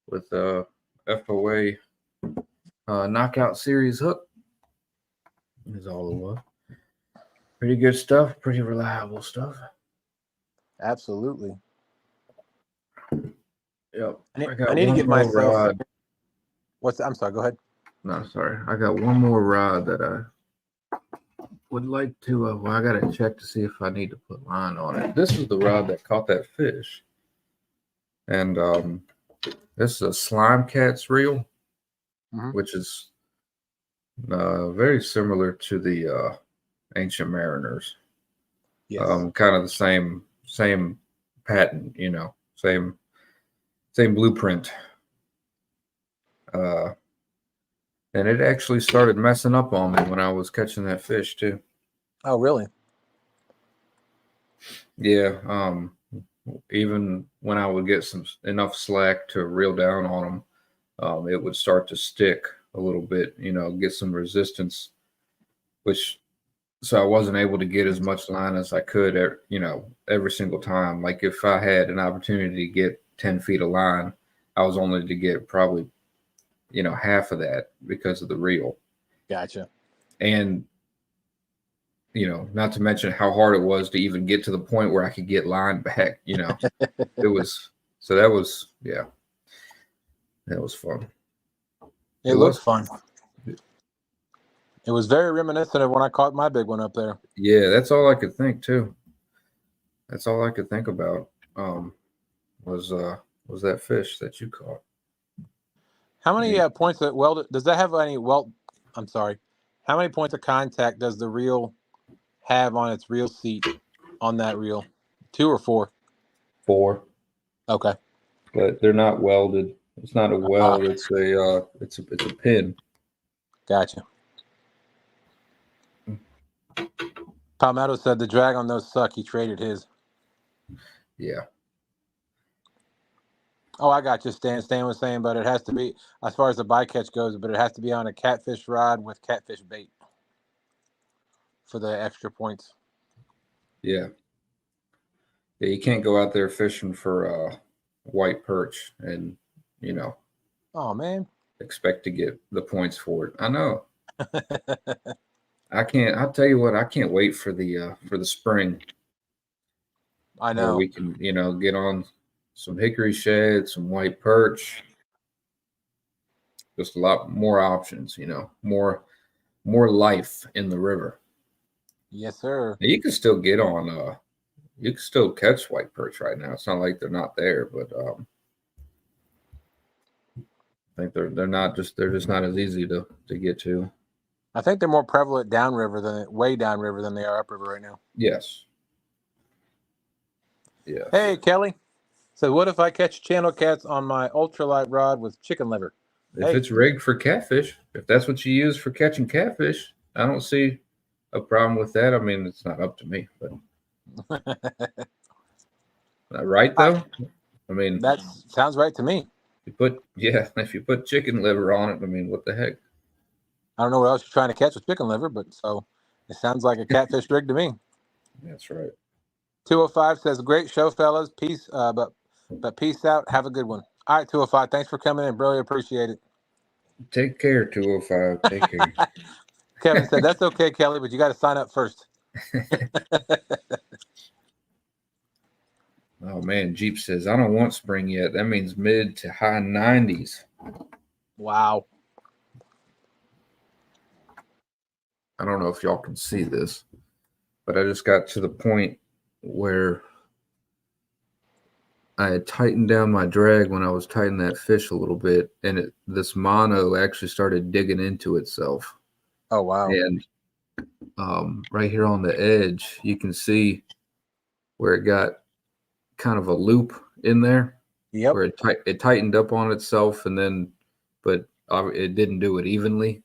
with a F.O.A. Knockout Series hook. Is all it was. Pretty good stuff. Pretty reliable stuff. Absolutely. Yep. I need to get myself. Rod. I'm sorry. Go ahead. No, sorry. I got one more rod that I would like to. Well, I got to check to see if I need to put line on it. This is the rod that caught that fish, and this is a Slime Cats reel, which is very similar to the Ancient Mariners. Yes. Kind of the same pattern, same blueprint. And it actually started messing up on me when I was catching that fish too. Oh, really? Yeah. Even when I would get enough slack to reel down on them, it would start to stick a little bit, get some resistance, so I wasn't able to get as much line as I could, every single time. Like if I had an opportunity to get 10 feet of line, I was only to get probably, half of that because of the reel. Gotcha. And, not to mention how hard it was to even get to the point where I could get line back, that was fun. It looked fun. It was very reminiscent of when I caught my big one up there. Yeah, that's all I could think too. That's all I could think about. Was that fish that you caught? How many points that weld? Does that have any weld? I'm sorry. How many points of contact does the reel have on its reel seat on that reel? 2 or 4? 4. Okay. But they're not welded. It's not a weld. It's a pin. Gotcha. Palmetto said the drag on those suck. He traded his. Yeah. Oh, I got you, Stan. Stan was saying, but it has to be, as far as the bycatch goes, but it has to be on a catfish rod with catfish bait for the extra points. Yeah. Yeah, you can't go out there fishing for white perch and, oh, man, expect to get the points for it. I know. I'll tell you what, I can't wait for the spring. I know. Where we can, get on some hickory shad, some white perch. Just a lot more options, more life in the river. Yes, sir. Now, you can still get on you can still catch white perch right now. It's not like they're not there, but I think they're just not as easy to get to. I think they're more prevalent way downriver than they are upriver right now. Yes. Yeah. Hey, Kelly. So what if I catch channel cats on my ultralight rod with chicken liver? If it's rigged for catfish, if that's what you use for catching catfish, I don't see a problem with that. I mean, it's not up to me, but right though. I mean, that sounds right to me. If you put chicken liver on it, I mean, what the heck? I don't know what else you're trying to catch with chicken liver, but so it sounds like a catfish rig to me. That's right. 205 says, great show, fellas. Peace, but peace out. Have a good one. All right, 205. Thanks for coming in. Really appreciate it. Take care, 205. Take care. Kevin said, that's okay, Kelly, but you got to sign up first. Oh, man. Jeep says, I don't want spring yet. That means mid to high 90s. Wow. I don't know if y'all can see this, but I just got to the point where I had tightened down my drag when I was tightening that fish a little bit, and this mono actually started digging into itself. Oh, wow. And right here on the edge, you can see where it got kind of a loop in there. Yep. Where it tightened up on itself, and then, but it didn't do it evenly.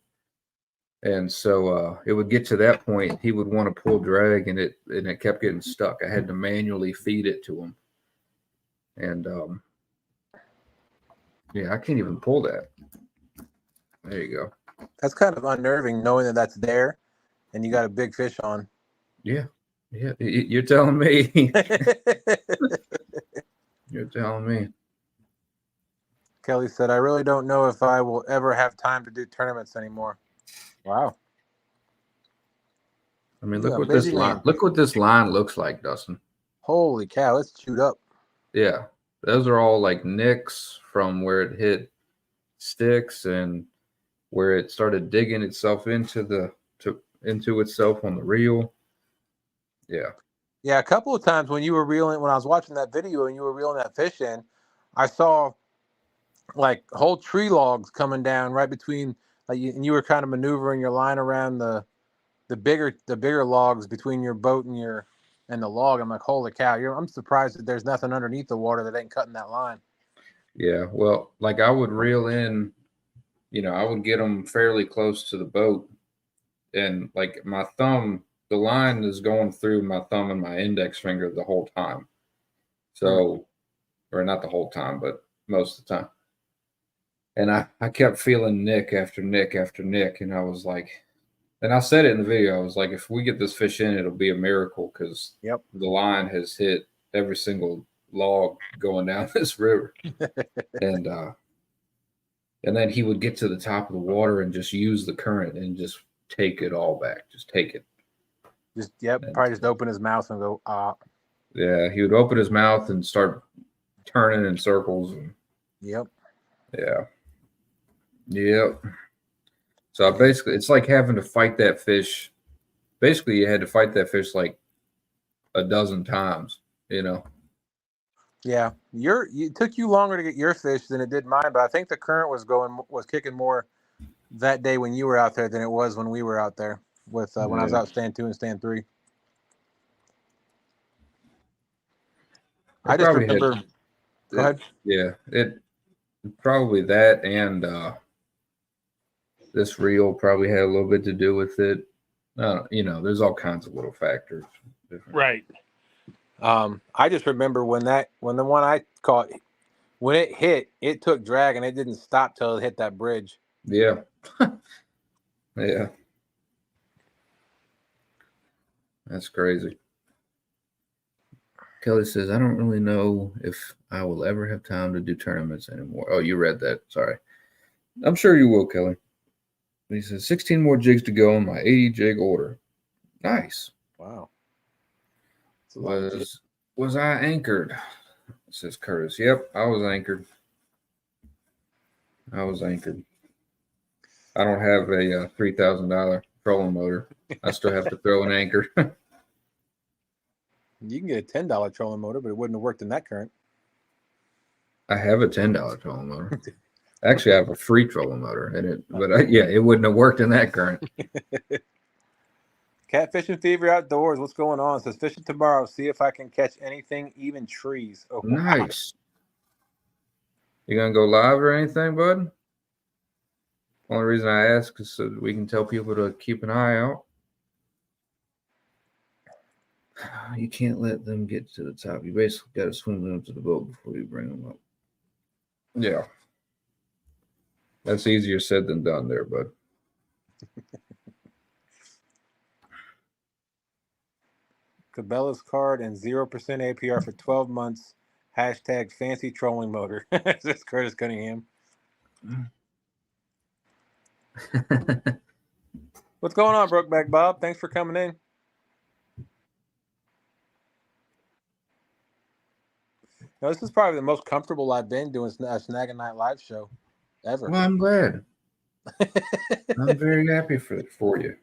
And so it would get to that point, he would want to pull drag, and it kept getting stuck. I had to manually feed it to him. And yeah, I can't even pull that. There you go. That's kind of unnerving knowing that that's there and you got a big fish on. Yeah. You're telling me. You're telling me. Kelly said, I really don't know if I will ever have time to do tournaments anymore. Wow. I mean, look what this line looks like, Dustin. Holy cow, it's chewed up. Yeah. Those are all like nicks from where it hit sticks and where it started digging itself into itself on the reel. Yeah. Yeah, a couple of times when I was watching that video and you were reeling that fish in, I saw like whole tree logs coming down right between, and you were kind of maneuvering your line around the bigger logs between your boat and the log. I'm like, holy cow! I'm surprised that there's nothing underneath the water that ain't cutting that line. Yeah, well, like I would reel in, I would get them fairly close to the boat, and like my thumb, the line is going through my thumb and my index finger the whole time. So, or not the whole time, but most of the time. And I kept feeling nick after nick after nick, and I was like, and I said it in the video, I was like, if we get this fish in, it'll be a miracle because the line has hit every single log going down this river. And then he would get to the top of the water and just use the current and just take it all back. Just take it. Probably just open his mouth and go, ah. Yeah, he would open his mouth and start turning in circles. And, yep. Yeah. Yep. So basically, it's like having to fight that fish. Basically, you had to fight that fish like a dozen times, Yeah, it took you longer to get your fish than it did mine, but I think the current was kicking more that day when you were out there than it was when we were out there with when I was out stand 2 and stand 3. I just remember. Go ahead. Yeah, it probably that and this reel probably had a little bit to do with it. There's all kinds of little factors. Right. I just remember when the one I caught, when it hit, it took drag and it didn't stop till it hit that bridge. Yeah. Yeah. That's crazy. Kelly says, I don't really know if I will ever have time to do tournaments anymore. Oh, you read that. Sorry. I'm sure you will, Kelly. He says, 16 more jigs to go on my 80 jig order. Nice. Wow. Was I anchored? Says Curtis. Yep, I was anchored. I don't have a $3,000 trolling motor. I still have to throw an anchor. You can get a $10 trolling motor, but it wouldn't have worked in that current. I have a $10 trolling motor. Actually, I have a free trolling motor in it, but it wouldn't have worked in that current. Catfishing Fever Outdoors. What's going on? It says fishing tomorrow. See if I can catch anything, even trees. Oh, nice. You gonna go live or anything, bud? Only reason I ask is so that we can tell people to keep an eye out. You can't let them get to the top. You basically got to swim them to the boat before you bring them up. Yeah. That's easier said than done there, bud. Cabela's card and 0% APR for 12 months. Hashtag fancy trolling motor. That's Curtis Cunningham. What's going on, Brokeback Bob? Thanks for coming in. Now, this is probably the most comfortable I've been doing a Snaggin Night live show ever. Well, I'm glad. I'm very happy for you.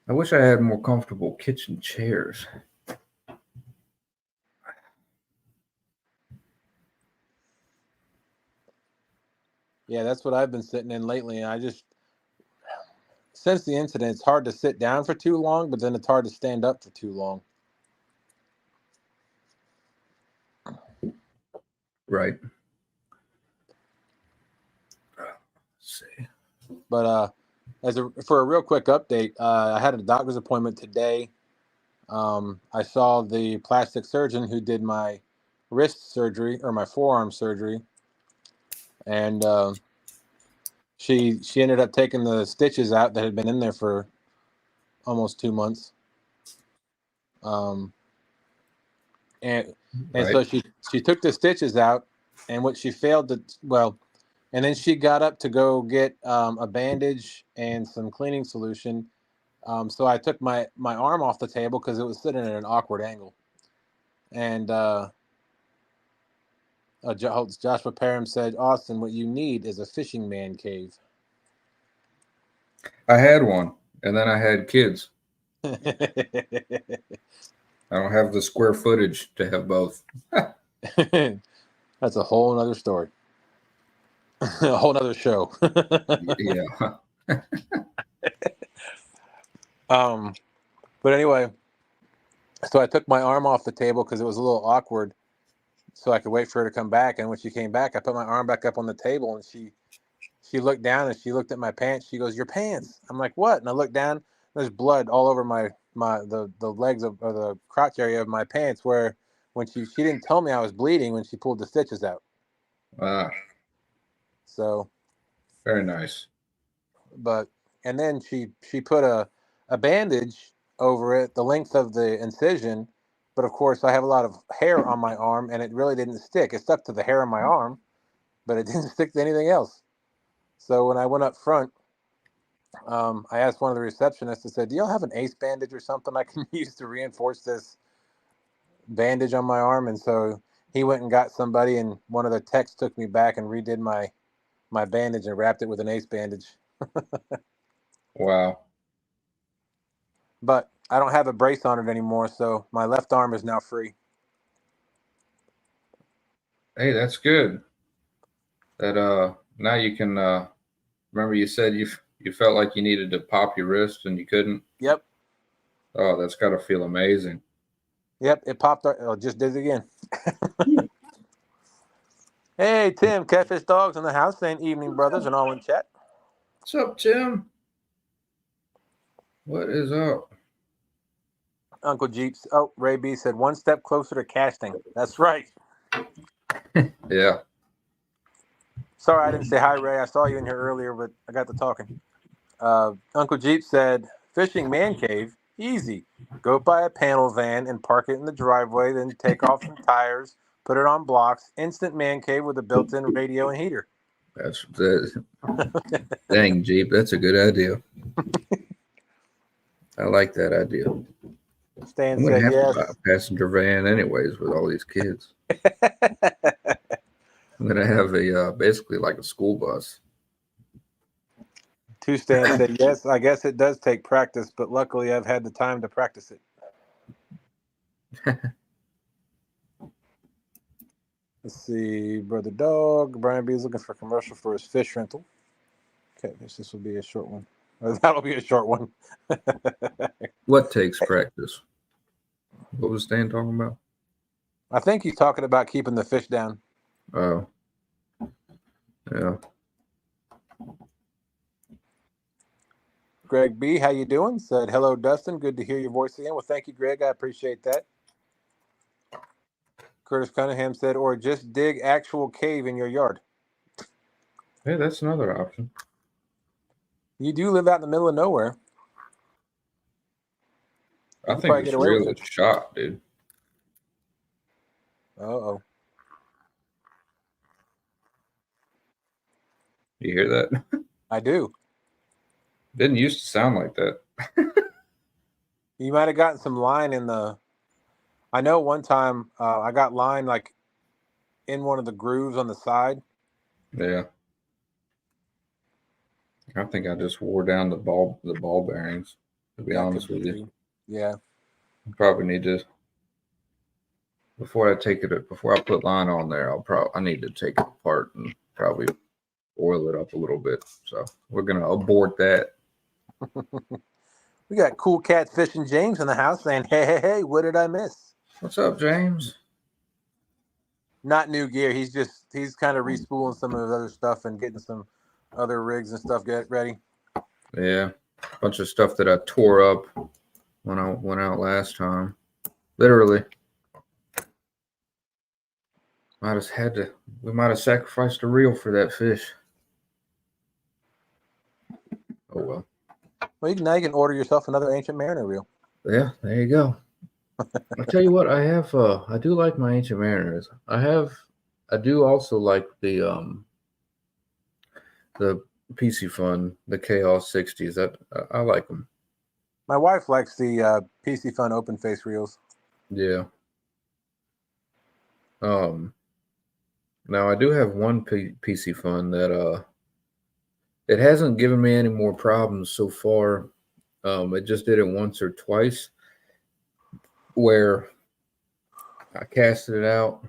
I wish I had more comfortable kitchen chairs. Yeah, that's what I've been sitting in lately. And I just, since the incident, it's hard to sit down for too long, but then it's hard to stand up for too long. Right. Let's see. But for a real quick update, I had a doctor's appointment today. I saw the plastic surgeon who did my wrist surgery or my forearm surgery, and she ended up taking the stitches out that had been in there for almost 2 months. And Right. so she took the stitches out, and what she failed to and then she got up to go get a bandage and some cleaning solution. So I took my arm off the table because it was sitting at an awkward angle, and Joshua Parham said, "Austin, what you need is a fishing man cave." I had one, and then I had kids. That's I don't have the square footage to have both. a whole nother story. A whole nother show. Yeah. But anyway, so I took my arm off the table because it was a little awkward, so I could wait for her to come back. And when she came back, I put my arm back up on the table, and she looked down and she looked at my pants. She goes, "Your pants." I'm like, "What?" And I looked down. There's blood all over the legs or the crotch area of my pants. Where when she didn't tell me I was bleeding when she pulled the stitches out. So Very nice. And then she put a bandage over it, the length of the incision. But of course, I have a lot of hair on my arm, and it really didn't stick. It stuck to the hair on my arm, but it didn't stick to anything else. So when I went up front, I asked one of the receptionists. I said, "Do y'all have an ace bandage or something I can use to reinforce this bandage on my arm?" And so he went and got somebody, and one of the techs took me back and redid my bandage and wrapped it with an ace bandage. Wow. But I don't have a brace on it anymore, so my left arm is now free. Hey, that's good. That now you can remember you said you felt like you needed to pop your wrist and you couldn't. Yep. Oh, that's got to feel amazing. Yep, it popped. Just did it again. Hey, Tim, Catfish Dogs in the house saying evening, brothers, and all in chat. What's up, Tim? What is up? Uncle Jeeps. Oh, Ray B said, "One step closer to casting." That's right. Yeah. Sorry, I didn't say hi, Ray. I saw you in here earlier, but I got to talking. Uncle Jeep said, "Fishing man cave, easy. Go buy a panel van and park it in the driveway, then take off some tires, put it on blocks. Instant man cave with a built-in radio and heater." That's that. Dang, Jeep, that's a good idea. I like that idea. Stan I'm gonna said, have "Yes." to buy a passenger van anyways with all these kids. I'm gonna have a basically like a school bus. Two Stan said, "Yes, I guess it does take practice, but luckily I've had the time to practice it." Let's see, Brother Dog. Brian B is looking for a commercial for his fish rental. Okay, this will be a short one. That'll be a short one. What takes practice? What was Stan talking about? I think he's talking about keeping the fish down. Oh, yeah. Greg B, how you doing? Said, "Hello, Dustin. Good to hear your voice again." Well, thank you, Greg. I appreciate that. Curtis Cunningham said, "Or just dig actual cave in your yard." Hey, that's another option. You do live out in the middle of nowhere. I could think probably get this away with reel it. is shot, dude. Uh-oh. You hear that? I do. Didn't used to sound like that. You might have gotten some line in the... I know one time I got line like in one of the grooves on the side. Yeah. I think I just wore down the ball bearings, to be That honest could be with you. true. Yeah. Probably need to, before I put line on there, I need to take it apart and probably oil it up a little bit. So we're gonna abort that. We got Cool Catfishing James in the house saying, hey, what did I miss? What's up, James? Not new gear. He's kind of respooling some of his other stuff and getting some other rigs and stuff get ready. Yeah, a bunch of stuff that I tore up when I went out last time. Literally. We might have sacrificed a reel for that fish. Oh well. Well, now you can order yourself another Ancient Mariner reel. Yeah, there you go. I tell you what, I do like my Ancient Mariners. I do also like the PC Fun, the Chaos 60s. I like them. My wife likes the PC Fun open face reels. Yeah. Now I do have one PC Fun that it hasn't given me any more problems so far. It just did it once or twice where I casted it out,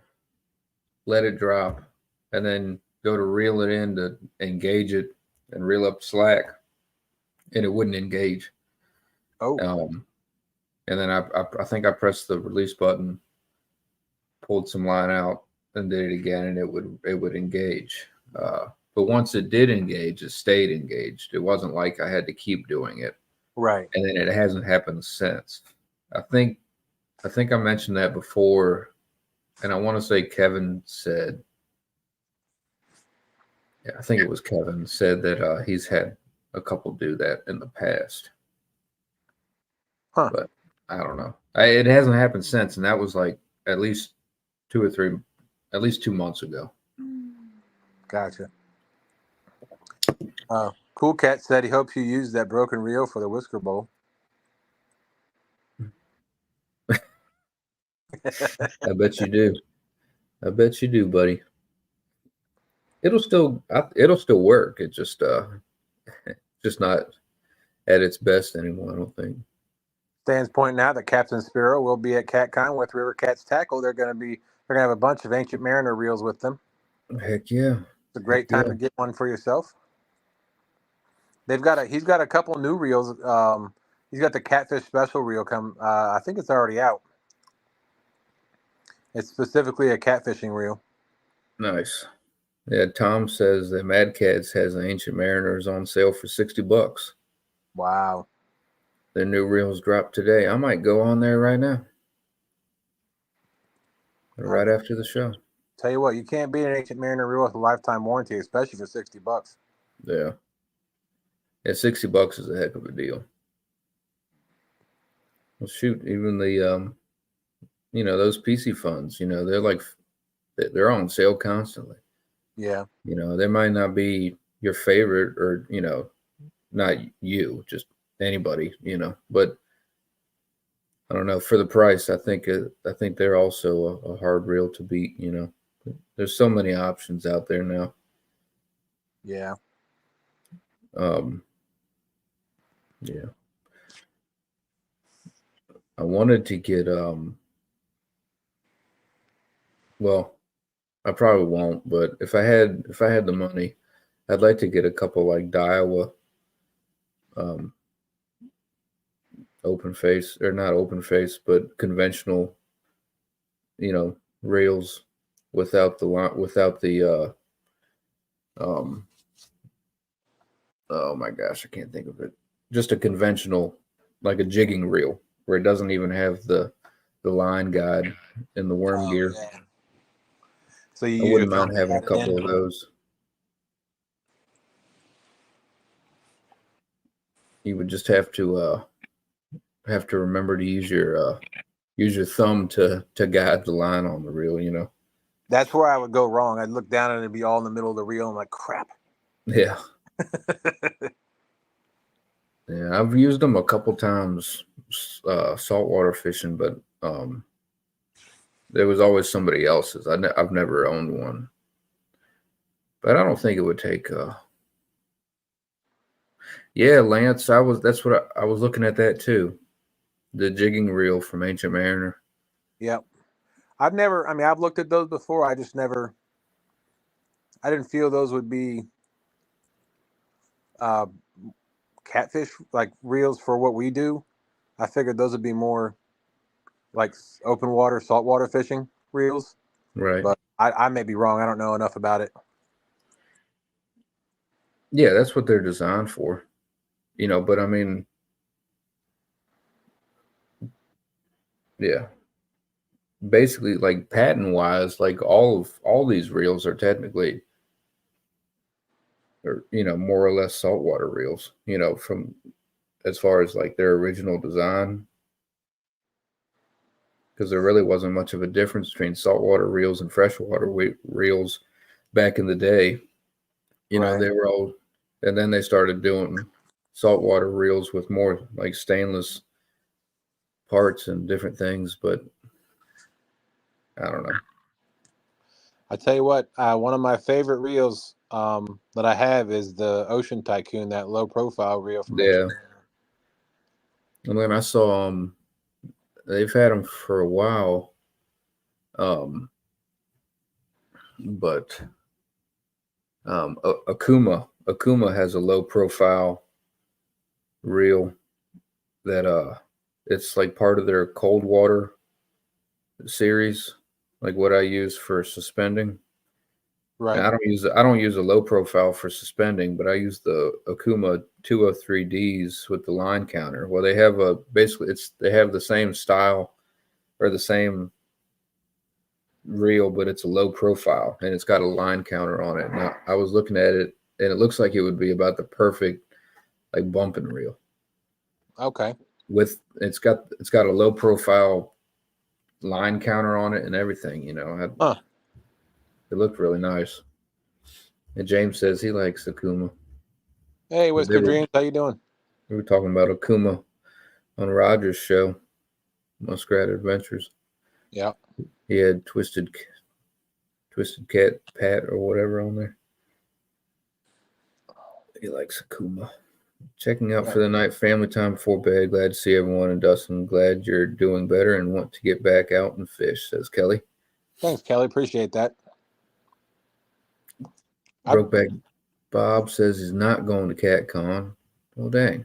let it drop, and then go to reel it in to engage it and reel up slack, and it wouldn't engage. Oh. And then I think I pressed the release button, pulled some line out, and did it again, and it would engage. But once it did engage, it stayed engaged. It wasn't like I had to keep doing it. Right. And then it hasn't happened since. I think I mentioned that before, and I want to say Kevin said, yeah, I think it was Kevin said that he's had a couple do that in the past. Huh. But I don't know. It hasn't happened since, and that was like at least 2 months ago. Gotcha. Cool Cat said he hopes you use that broken reel for the Whisker Bowl. I bet you do. I bet you do, buddy. It'll still work. It's just not at its best anymore, I don't think. Stan's pointing out that Captain Spiro will be at CatCon with River Cats Tackle. They're gonna have a bunch of Ancient Mariner reels with them. Heck yeah. It's a great time to get one for yourself. He's got a couple new reels. He's got the Catfish Special reel come. I think it's already out. It's specifically a catfishing reel. Nice. Yeah, Tom says that Mad Cats has Ancient Mariners on sale for $60. Wow. Their new reels dropped today. I might go on there right now. Right after the show. Tell you what, you can't beat an Ancient Mariner reel with a lifetime warranty, especially for $60. Yeah. Yeah, $60 is a heck of a deal. Well, shoot, even the those PC funds, they're on sale constantly. Yeah. They might not be your favorite, or not you, just anybody, but I don't know, for the price, I think they're also a hard reel to beat. There's so many options out there now. Yeah. Yeah. I wanted to get well, I probably won't, but if I had the money, I'd like to get a couple like Daiwa open face, or not open face, but conventional, reels without the oh my gosh, I can't think of it. Just a conventional, like a jigging reel, where it doesn't even have the line guide and the worm gear. Yeah. So I wouldn't mind having a couple of those. You would just have to have to remember to use your thumb to guide the line on the reel. You know. That's where I would go wrong. I'd look down and it'd be all in the middle of the reel. I'm like, crap. Yeah. Yeah, I've used them a couple times saltwater fishing, but there was always somebody else's. I've never owned one, but I don't think it would take. Yeah, Lance, that's what I was looking at that too. The jigging reel from Ancient Mariner. Yep. I've looked at those before. I didn't feel those would be catfish like reels for what we do. I figured those would be more like open water, saltwater fishing reels. Right. But I may be wrong. I don't know enough about it. Yeah, that's what they're designed for. You know, but I mean, yeah. Basically, like patent wise, like all these reels are technically, or more or less saltwater reels. From as far as like their original design, because there really wasn't much of a difference between saltwater reels and freshwater reels back in the day. Right. They were all, and then they started doing saltwater reels with more like stainless parts and different things, but I don't know. I tell you what, one of my favorite reels that I have is the Ocean Tycoon, that low profile reel from Yeah. Ancient. And then I saw they've had them for a while, but Akuma has a low profile reel that it's like part of their cold water series, like what I use for suspending. Right. And I don't use a low profile for suspending, but I use the Akuma 203Ds with the line counter. Well, they have they have the same style or the same reel, but it's a low profile and it's got a line counter on it. And I was looking at it and it looks like it would be about the perfect like bumping reel. Okay. It's got a low profile line counter on it and everything. It looked really nice. And James says he likes Akuma. Hey, Whisker Dreams, how you doing? We were talking about Akuma on Roger's show, Muskrat Adventures. Yeah. He had Twisted Cat Pat or whatever on there. He likes Akuma. Checking out for the night, family time before bed. Glad to see everyone. And Dustin, glad you're doing better and want to get back out and fish, says Kelly. Thanks, Kelly. Appreciate that. Brokeback Bob says he's not going to CatCon. Well, dang.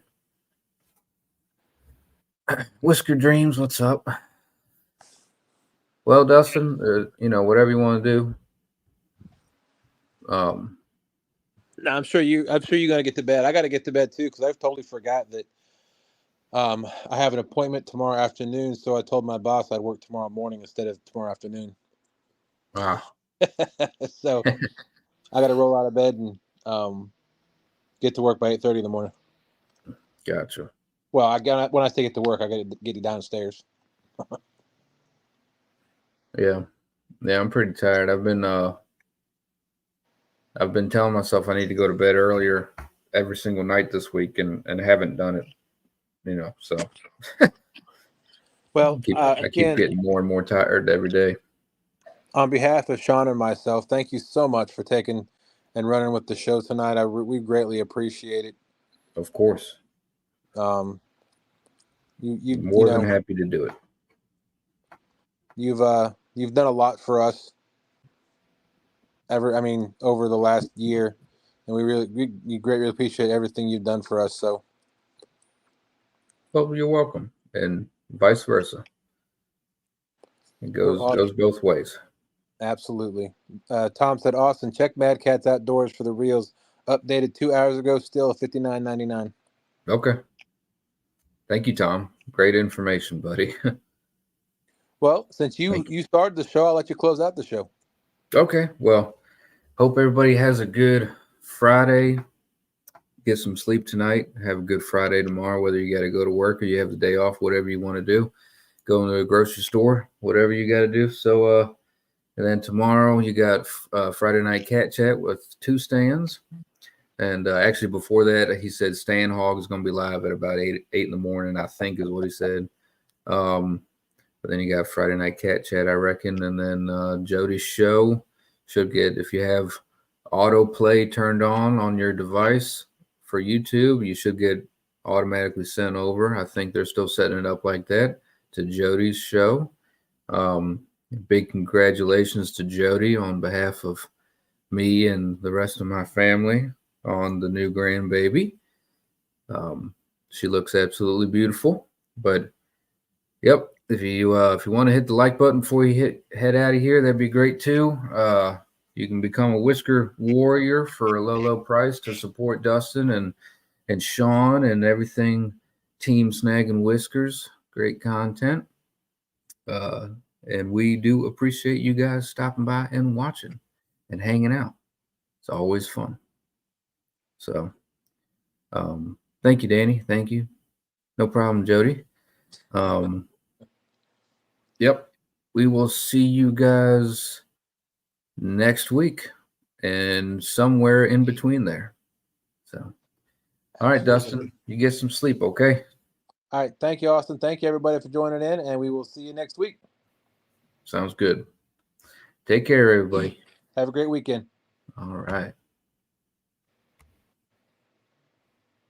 Whisker Dreams, what's up? Well, Dustin, whatever you want to do. I'm sure you're gonna get to bed. I got to get to bed too because I've totally forgot that I have an appointment tomorrow afternoon. So I told my boss I'd work tomorrow morning instead of tomorrow afternoon. Wow. So I got to roll out of bed and get to work by 8:30 in the morning. Gotcha. Well, when I say get to work, I got to get you downstairs. Yeah, I'm pretty tired. I've been telling myself I need to go to bed earlier every single night this week, and haven't done it. So. Well, I keep getting more and more tired every day. On behalf of Sean and myself, thank you so much for taking and running with the show tonight. We greatly appreciate it. Of course. You more than happy to do it. You've done a lot for us over the last year, and we greatly appreciate everything you've done for us. So, well, you're welcome, and vice versa. It goes both ways. Absolutely. Tom said, "Austin, check Mad Catz Outdoors for the reels. Updated 2 hours ago, still $59.99." Okay. Thank you, Tom. Great information, buddy. Well, since you started the show, I'll let you close out the show. Okay. Well, hope everybody has a good Friday. get some sleep tonight. Have a good Friday tomorrow, whether you got to go to work or you have the day off, whatever you want to do. Go into a grocery store, whatever you got to do. So, and then tomorrow you got Friday night cat chat with 2 stands. And actually before that, he said Stan Hog is going to be live at about 8 in the morning, I think is what he said. But then you got Friday night cat chat, I reckon. And then Jodi's show should get, if you have autoplay turned on your device for YouTube, you should get automatically sent over. I think they're still setting it up like that to Jodi's show. Big congratulations to Jodi on behalf of me and the rest of my family on the new grandbaby. She looks absolutely beautiful. But yep, if you want to hit the like button before you head out of here, that'd be great too. You can become a Whisker Warrior for a low price to support Dustin and Sean and everything Team Snaggin Whiskers. Great content. And we do appreciate you guys stopping by and watching and hanging out. It's always fun. So, thank you, Danny. Thank you. No problem, Jodi. Yep. We will see you guys next week and somewhere in between there. So, all right, Dustin, you get some sleep, okay? All right. Thank you, Austin. Thank you, everybody, for joining in, and we will see you next week. Sounds good. Take care, everybody. Have a great weekend. All right.